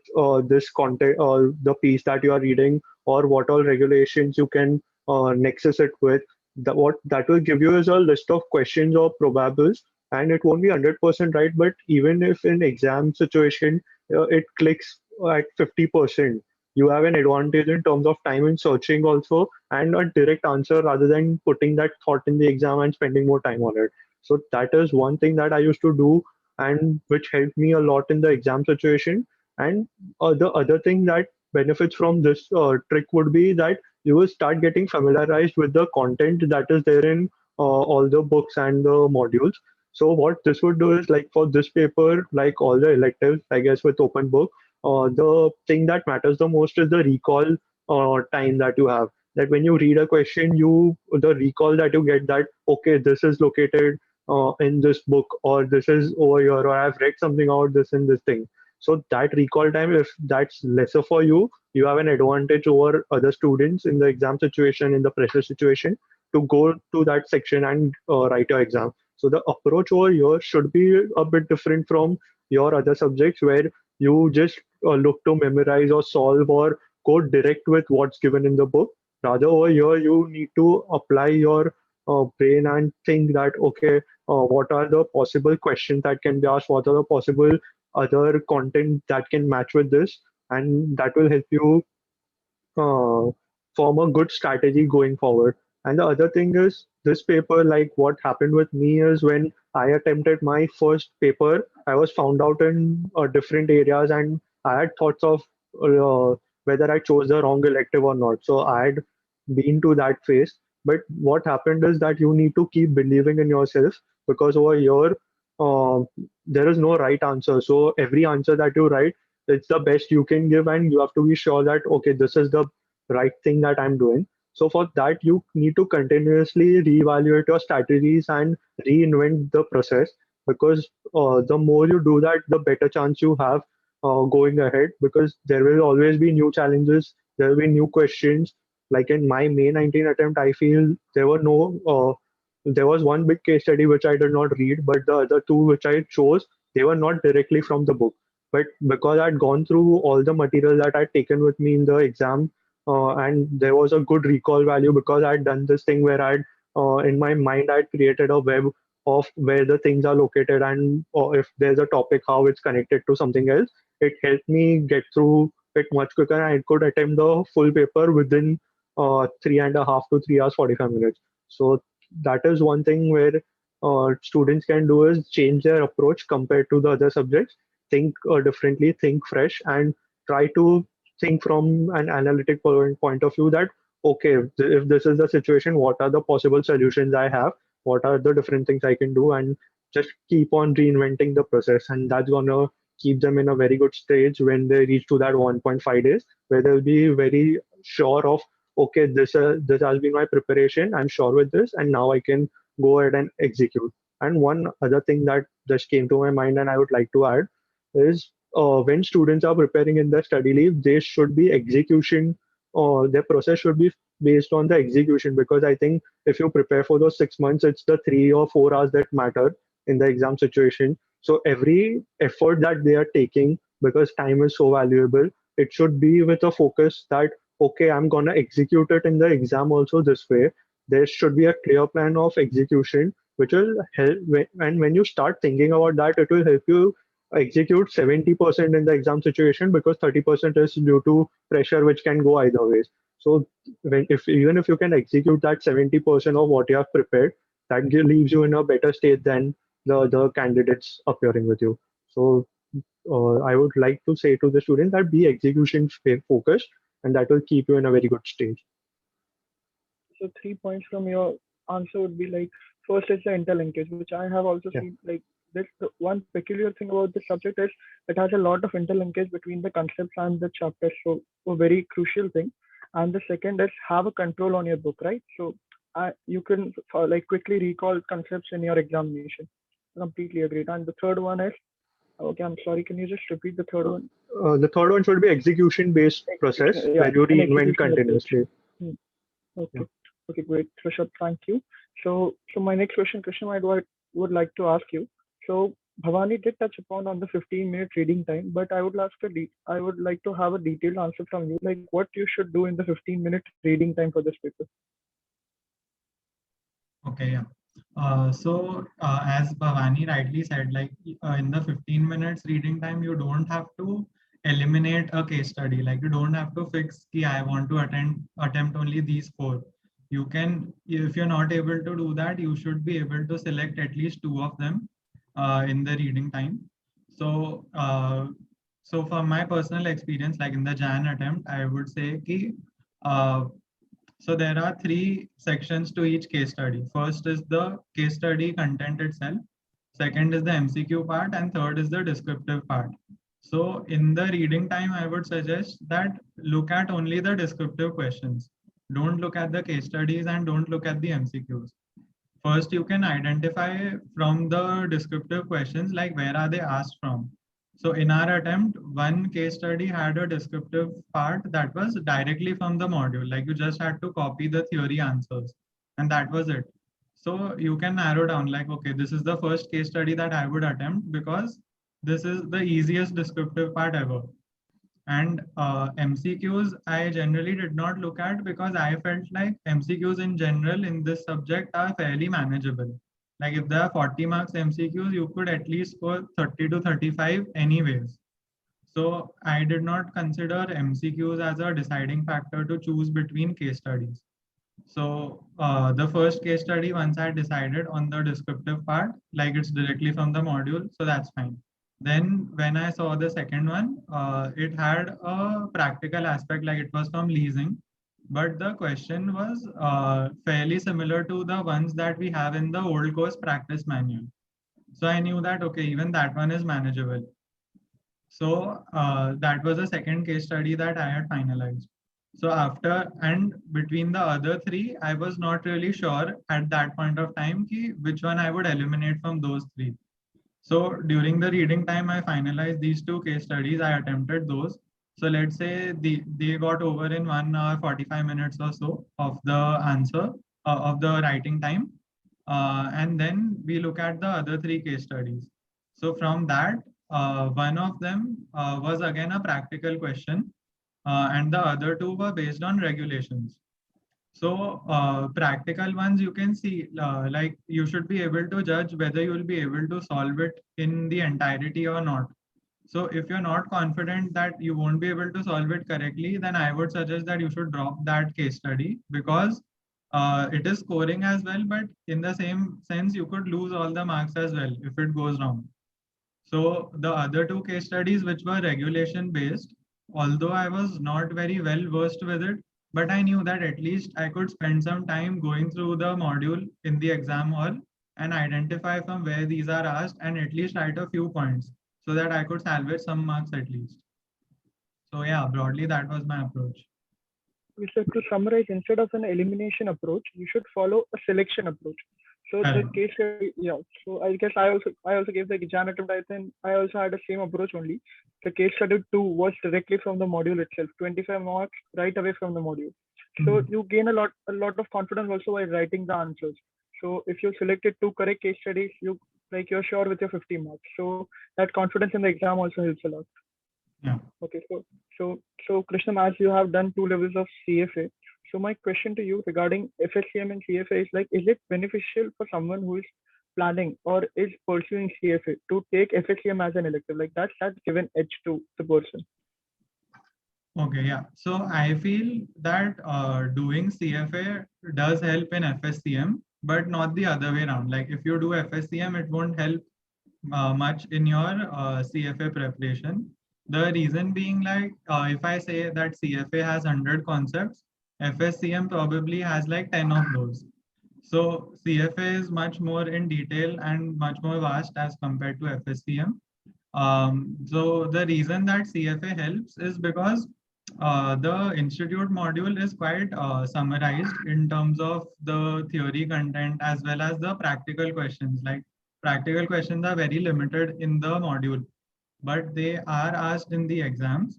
this content or the piece that you are reading, or what all regulations you can nexus it with, what that will give you is a list of questions or probables, and it won't be 100% right, but even if in exam situation it clicks at 50%, you have an advantage in terms of time in searching also, and a direct answer rather than putting that thought in the exam and spending more time on it. So that is one thing that I used to do, and which helped me a lot in the exam situation. And the other thing that benefits from this trick would be that you will start getting familiarized with the content that is there in all the books and the modules. So what this would do is, like for this paper, like all the electives, I guess with open book, the thing that matters the most is the recall time that you have. That when you read a question, the recall that you get, that okay, this is located in this book, or this is over here, or I've read something about this in this thing. So that recall time, if that's lesser for you, you have an advantage over other students in the exam situation, in the pressure situation, to go to that section and write your exam. So the approach over here should be a bit different from your other subjects, where you just look to memorize or solve or go direct with what's given in the book. Rather, over here, you need to apply your brain and think that, okay, what are the possible questions that can be asked? What are the possible other content that can match with this? And that will help you uh, form a good strategy going forward. And the other thing is, this paper, like what happened with me is, when I attempted my first paper, I was found out in different areas, and I had thoughts of whether I chose the wrong elective or not. So I had been to that phase. But what happened is that you need to keep believing in yourself, because over here, uh, there is no right answer. So every answer that you write, it's the best you can give, and you have to be sure that okay, this is the right thing that I'm doing. So for that, you need to continuously reevaluate your strategies and reinvent the process, because the more you do that, the better chance you have going ahead, because there will always be new challenges, there will be new questions. Like in my May 19 attempt, I feel there was one big case study which I did not read, but the other two which I chose, they were not directly from the book. But because I'd gone through all the material that I'd taken with me in the exam, and there was a good recall value, because I'd done this thing where in my mind, I'd created a web of where the things are located, and or if there's a topic, how it's connected to something else. It helped me get through it much quicker. I could attempt the full paper within 3.5 to 3 hours 45 minutes. So that is one thing where students can do, is change their approach compared to the other subjects, think differently, think fresh, and try to think from an analytic point of view that, okay, if this is the situation, what are the possible solutions I have? What are the different things I can do? And just keep on reinventing the process. And that's going to keep them in a very good stage when they reach to that 1.5 days, where they'll be very sure of, okay, this has been my preparation. I'm sure with this, and now I can go ahead and execute. And one other thing that just came to my mind and I would like to add is, when students are preparing in their study leave, they should be execution, their process should be based on the execution, because I think if you prepare for those 6 months, it's the 3 or 4 hours that matter in the exam situation. So every effort that they are taking, because time is so valuable, it should be with a focus that, okay, I'm going to execute it in the exam also this way. There should be a clear plan of execution, which will help. And when you start thinking about that, it will help you execute 70% in the exam situation, because 30% is due to pressure, which can go either ways. So even if you can execute that 70% of what you have prepared, that leaves you in a better state than the other candidates appearing with you. So I would like to say to the student that be execution focused, and that will keep you in a very good stage. So 3 points from your answer would be like, first is the interlinkage, which I have also Yeah. seen. Like this, the one peculiar thing about this subject is it has a lot of interlinkage between the concepts and the chapters. So a very crucial thing. And the second is have a control on your book, right? So you can like quickly recall concepts in your examination. Completely agreed. And the third one is, okay, I'm sorry. Can you just repeat the third one? The third one should be execution-based process Yeah, where you an reinvent execution approach. continuously. Okay. Okay, great. Rishabh, thank you. So my next question, Krishna, would like to ask you. So Bhavani did touch upon on the 15-minute reading time, but I would like to have a detailed answer from you, like what you should do in the 15-minute reading time for this paper. Okay, yeah. As Bhavani rightly said, like in the 15 minutes reading time, you don't have to eliminate a case study. Like you don't have to fix ki I want to attempt only these 4. You can, if you're not able to do that, you should be able to select at least 2 of them in the reading time. So from my personal experience, like in the Jan attempt, I would say ki so there are 3 sections to each case study. First is the case study content itself. Second is the MCQ part, and third is the descriptive part. So in the reading time, I would suggest that look at only the descriptive questions. Don't look at the case studies and don't look at the MCQs. First, you can identify from the descriptive questions, like where are they asked from. So in our attempt, one case study had a descriptive part that was directly from the module. Like you just had to copy the theory answers and that was it. So you can narrow down like, okay, this is the first case study that I would attempt because this is the easiest descriptive part ever. And MCQs, I generally did not look at because I felt like MCQs in general in this subject are fairly manageable. Like if there are 40 marks MCQs, you could at least score 30 to 35 anyways. So I did not consider MCQs as a deciding factor to choose between case studies. So the first case study, once I decided on the descriptive part, like it's directly from the module, so that's fine. Then when I saw the second one, it had a practical aspect, like it was from leasing, but the question was fairly similar to the ones that we have in the old course practice manual. So I knew that, okay, even that one is manageable. So that was the second case study that I had finalized. So after and between the other 3, I was not really sure at that point of time ki which one I would eliminate from those 3. So during the reading time, I finalized these 2 case studies. I attempted those. So let's say they got over in 1 hour 45 minutes or so of the answer of the writing time. And then we look at the other 3 case studies. So from that, one of them was again a practical question and the other 2 were based on regulations. So practical ones you can see like you should be able to judge whether you will be able to solve it in the entirety or not. So if you're not confident that you won't be able to solve it correctly, then I would suggest that you should drop that case study because it is scoring as well, but in the same sense, you could lose all the marks as well if it goes wrong. So the other 2 case studies, which were regulation based, although I was not very well versed with it, but I knew that at least I could spend some time going through the module in the exam hall and identify from where these are asked and at least write a few points so that I could salvage some marks at least. So yeah, broadly that was my approach. So to summarize, instead of an elimination approach, you should follow a selection approach. So the case study, yeah. So I guess I also gave the exam attempt. I think I also had the same approach only. The case study 2 was directly from the module itself, 25 marks right away from the module. So you gain a lot of confidence also while writing the answers. So if you selected 2 correct case studies, you're sure with your 50 marks. So that confidence in the exam also helps a lot. Yeah. Okay. So Krishnam, as you have done 2 levels of CFA, so my question to you regarding FSCM and CFA is like, is it beneficial for someone who is planning or is pursuing CFA to take FSCM as an elective? Like that's given edge to the person. Okay, yeah. So I feel that doing CFA does help in FSCM, but not the other way around. Like if you do FSCM, it won't help much in your CFA preparation. The reason being like, if I say that CFA has 100 concepts, FSCM probably has like 10 of those. So CFA is much more in detail and much more vast as compared to FSCM. So the reason that CFA helps is because the institute module is quite summarized in terms of the theory content as well as the practical questions. Like practical questions are very limited in the module. but they are asked in the exams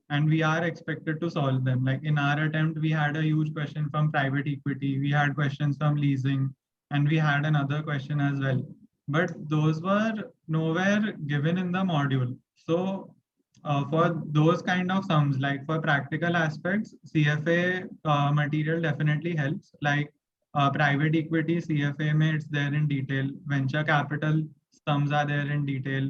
and we are expected to solve them. Like in our attempt, we had a huge question from private equity, we had questions from leasing, and we had another question as well. But those were nowhere given in the module. So for those kind of sums, like for practical aspects, CFA material definitely helps. Like private equity, CFA may it's there in detail. Venture capital sums are there in detail.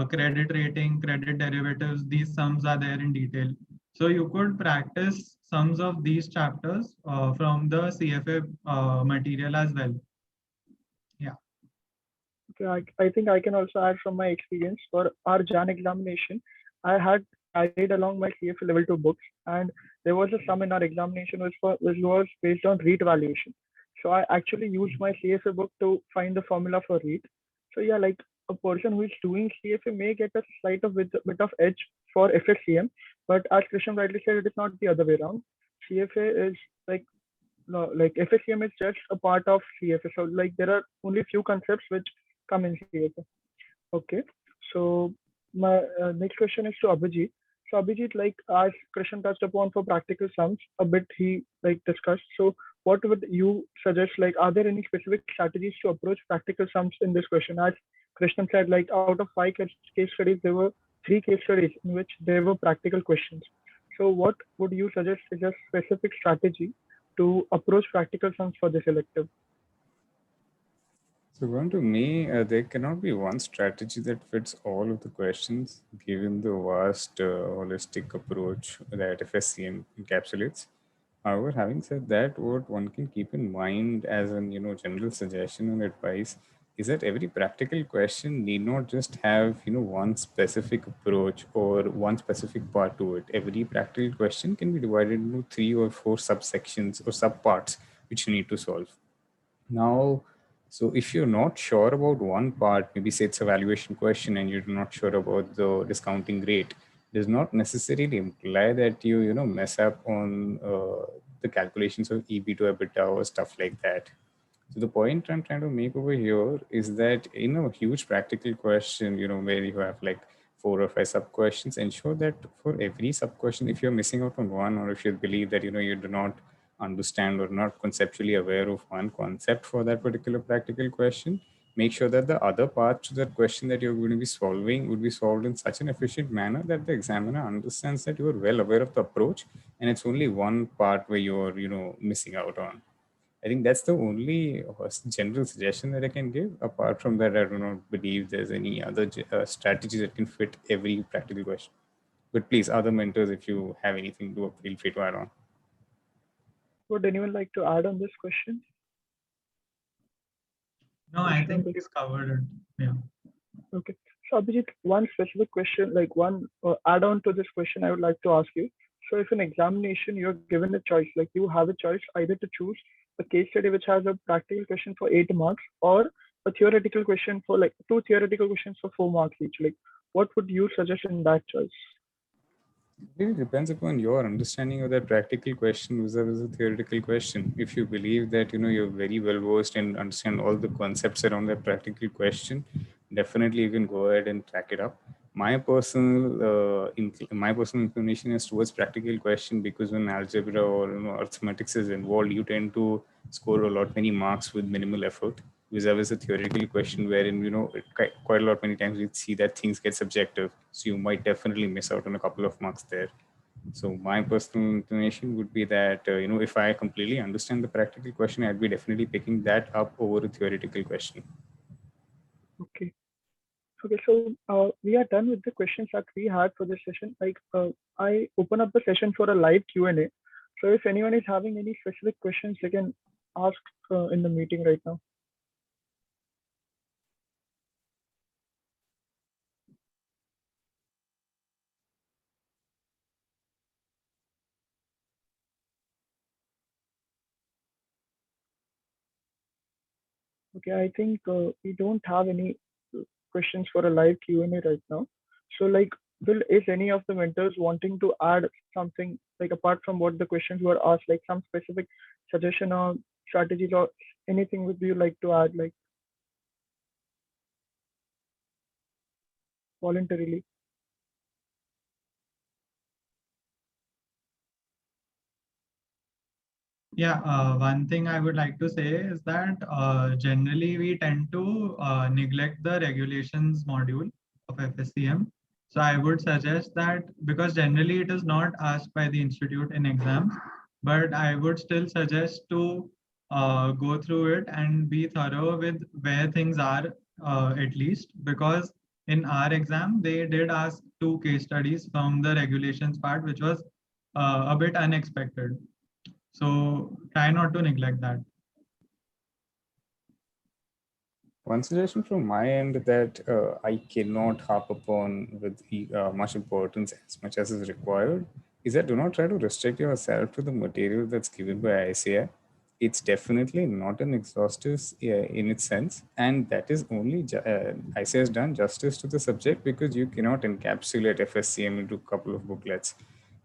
Credit rating, credit derivatives, these sums are there in detail. So you could practice sums of these chapters from the CFA material as well. Yeah. Okay, I think I can also add from my experience for our JAN examination. I had carried along my CFA level 2 books, and there was a sum in our examination which was based on REIT valuation. So I actually used my CFA book to find the formula for REIT. So yeah, like a person who is doing CFA may get a bit of edge for FSCM, but as Krishna rightly said, it is not the other way around. CFA is like no, like FSCM is just a part of CFA. So like there are only few concepts which come in CFA. Okay. So my next question is to Abhijit. So Abhijit, like as Krishan touched upon for practical sums, a bit he like discussed. So what would you suggest? Like, are there any specific strategies to approach practical sums in this question? As Krishnan said, like out of 5 case studies, there were 3 case studies in which there were practical questions. So what would you suggest is a specific strategy to approach practical sums for this elective? So, going to me, there cannot be one strategy that fits all of the questions, given the vast holistic approach that FSCM encapsulates. However, having said that, what one can keep in mind as an general suggestion and advice is that every practical question need not just have one specific approach or one specific part to it. Every practical question can be divided into 3 or 4 subsections or subparts which you need to solve. Now, so if you're not sure about one part, maybe say it's a valuation question and you're not sure about the discounting rate, does not necessarily imply that you mess up on the calculations of EB to EBITDA or stuff like that. So the point I'm trying to make over here is that in a huge practical question, where you have like 4 or 5 sub questions, ensure that for every sub question, if you're missing out on one, or if you believe that you do not understand or not conceptually aware of one concept for that particular practical question, make sure that the other parts to that question that you're going to be solving would be solved in such an efficient manner that the examiner understands that you are well aware of the approach and it's only one part where you're missing out on. I think that's the only general suggestion that I can give. Apart from that, I do not believe there's any other strategy that can fit every practical question. But please, other mentors, if you have anything to feel free to add on. Would anyone like to add on this question? No, I think he's covered it. Yeah. Okay. So Abhijit, one specific question, like one add-on to this question, I would like to ask you. So if in examination you're given a choice, like you have a choice either to choose a case study which has a practical question for 8 marks or a theoretical question for like 2 theoretical questions for 4 marks each. Like, what would you suggest in that choice? It really depends upon your understanding of that practical question versus a theoretical question. If you believe that you're very well versed and understand all the concepts around that practical question, definitely you can go ahead and track it up. My personal inclination is towards practical question because when algebra or arithmetic is involved, you tend to score a lot many marks with minimal effort. Vis-a-vis a theoretical question wherein quite a lot many times we see that things get subjective, so you might definitely miss out on a couple of marks there. So my personal inclination would be that if I completely understand the practical question, I'd be definitely picking that up over a theoretical question. Okay. Okay, so we are done with the questions that we had for this session. Like I open up the session for a live Q&A. So if anyone is having any specific questions, they can ask in the meeting right now. Okay, I think we don't have any questions for a live Q&A right now. So like, is any of the mentors wanting to add something like apart from what the questions were asked, like some specific suggestion or strategies or anything would you like to add? Like, voluntarily? Yeah, one thing I would like to say is that generally we tend to neglect the regulations module of FSCM. So I would suggest that, because generally it is not asked by the institute in exams, but I would still suggest to go through it and be thorough with where things are, at least, because in our exam they did ask 2 case studies from the regulations part, which was a bit unexpected. So try not to neglect that. One suggestion from my end that I cannot harp upon with much importance as much as is required is that do not try to restrict yourself to the material that's given by ICI. It's definitely not an exhaustive in its sense, and that is only ICI has done justice to the subject because you cannot encapsulate FSCM into a couple of booklets.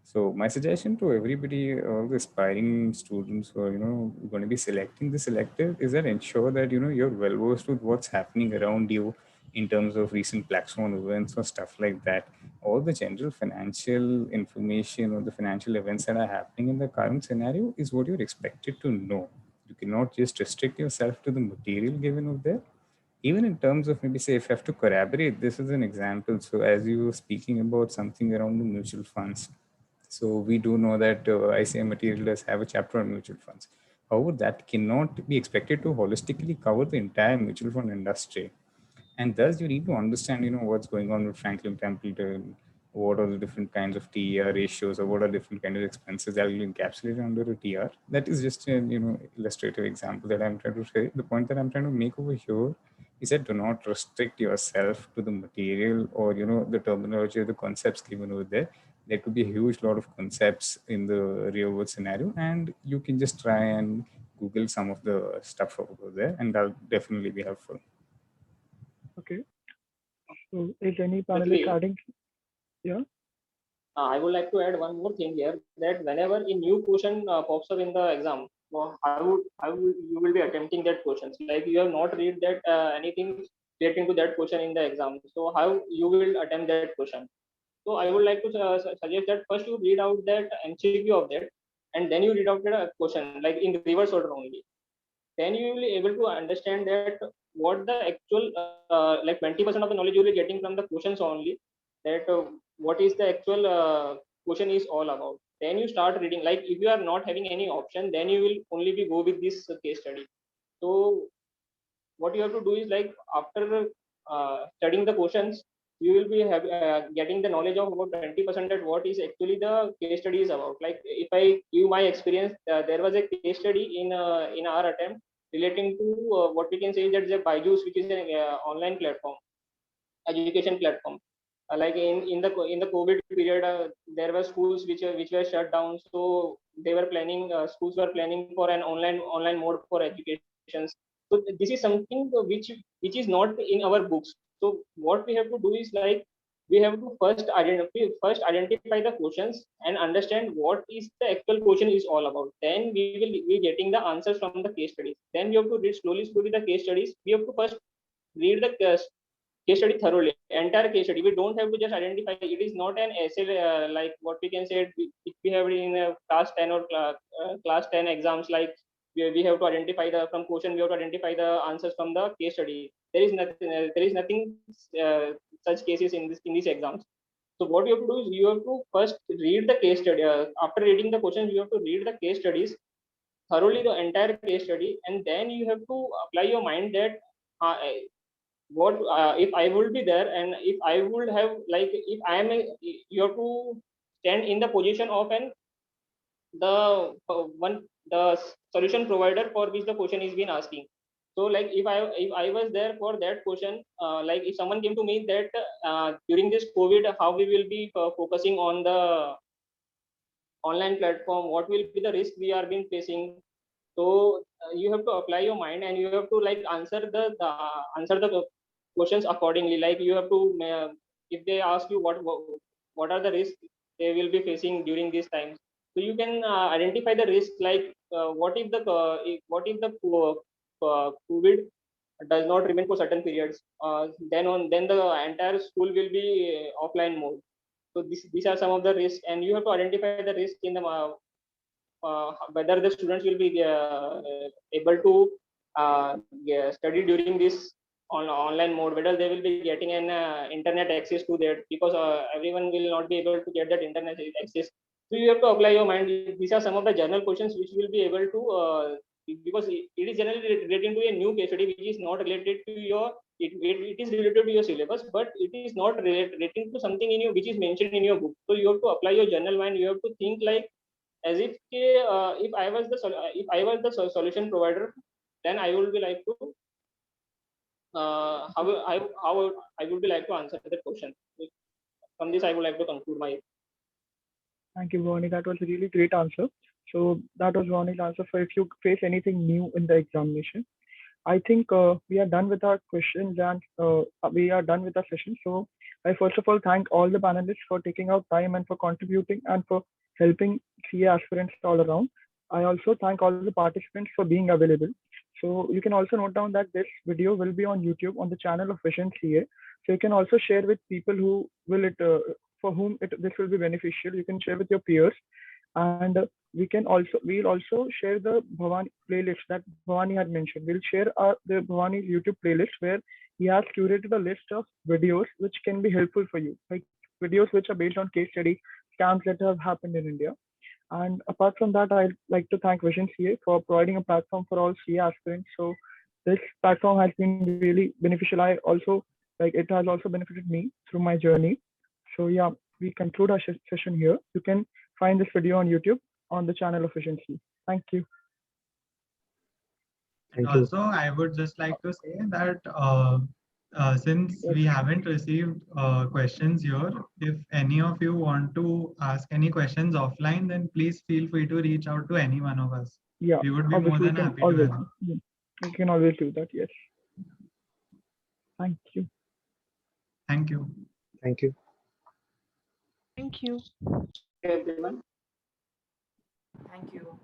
So my suggestion to everybody, all the aspiring students who are, going to be selecting the selective, is that ensure that, you're well versed with what's happening around you in terms of recent black swan events or stuff like that. All the general financial information or the financial events that are happening in the current scenario is what you're expected to know. You cannot just restrict yourself to the material given over there. Even in terms of, maybe say, if you have to corroborate, this is an example. So as you were speaking about something around the mutual funds, so we do know that ICM material does have a chapter on mutual funds. However, that cannot be expected to holistically cover the entire mutual fund industry. And thus you need to understand, what's going on with Franklin Templeton, what are the different kinds of TER ratios, or what are different kinds of expenses that will be encapsulated under a TR. That is just a, illustrative example that I'm trying to say. The point that I'm trying to make over here is that do not restrict yourself to the material or, the terminology or the concepts given over there. There could be a huge lot of concepts in the real world scenario, and you can just try and Google some of the stuff over there, and that'll definitely be helpful. Okay. So is any panelist Prithvi, adding? Yeah. I would like to add one more thing here, that whenever a new question pops up in the exam, how you will be attempting that questions? Like you have not read that anything relating to that question in the exam. So how you will attempt that question? So I would like to suggest that first you read out that MCQ of that, and then you read out the question like in reverse order only. Then you will be able to understand that what the actual like 20% of the knowledge you will be getting from the questions only, that what is the actual question is all about. Then you start reading, like if you are not having any option, then you will only be go with this case study. So what you have to do is, like after studying the questions, you will be getting the knowledge of about 20% at what is actually the case study is about. Like if I give my experience, there was a case study in our attempt relating to what we can say is that the Byju's, which is an online platform, education platform. Like in the COVID period, there were schools which were shut down, so they were planning schools were planning for an online mode for education. So this is something which is not in our books. So what we have to do is, like we have to first identify the questions and understand what is the actual question is all about. Then we will be getting the answers from the case studies. Then we have to read slowly the case studies. We have to first read the case study thoroughly, entire case study. We don't have to just identify. It is not an essay like what we can say if we have in class 10 or class 10 exams. Like we have to identify the from question. We have to identify the answers from the case study. There is nothing such cases in these exams. So what you have to do is you have to first read the case study. After reading the questions, you have to read the case studies thoroughly, the entire case study, and then you have to apply your mind that uh, what if I would be there, and if I would have, like if I am you have to stand in the position of an the solution provider for which the question is being asking. So like if I was there for that question, like if someone came to me that during this COVID, how we will be focusing on the online platform, what will be the risk we are been facing. So you have to apply your mind, and you have to like answer the questions accordingly. Like you have to if they ask you what are the risks they will be facing during these times, so you can identify the risk. Like what if the COVID does not remain for certain periods, then the entire school will be offline mode. So these are some of the risks, and you have to identify the risk in the whether the students will be able to study during this online mode, whether they will be getting an internet access to that, because everyone will not be able to get that internet access. So you have to apply your mind. These are some of the general questions which will be able to because it is generally relating to a new case study which is not related to your it is related to your syllabus, but it is not relating to something in you which is mentioned in your book. So you have to apply your general mind. You have to think like as if I was the solution provider, then I would be like to how I would be like to answer that question. From this, I would like to conclude my. Thank you, Vani. That was a really great answer. So that was Vani's answer for if you face anything new in the examination. I think we are done with our questions and we are done with our session. So I first of all thank all the panelists for taking out time and for contributing and for helping CA aspirants all around. I also thank all the participants for being available. So you can also note down that this video will be on YouTube on the channel of Vision CA. So you can also share with people who will for whom this will be beneficial. You can share with your peers, and we'll also share the Bhavani playlist that Bhavani had mentioned. We'll share the Bhavani's YouTube playlist where he has curated a list of videos which can be helpful for you, like videos which are based on case study scams that have happened in India. And apart from that, I'd like to thank Vision CA for providing a platform for all CA aspirants. So this platform has been really beneficial. I also it has also benefited me through my journey. So yeah, we conclude our session here. You can find this video on YouTube on the channel of Vision CA. Thank you. And Thank you. also, I would just like to say that since we haven't received questions here, if any of you want to ask any questions offline, then please feel free to reach out to any one of us. Yeah, We would be more obviously than happy to always, help. you can always do that. Yes. Thank you. Thank you. Thank you. Thank you. Everyone. Thank you.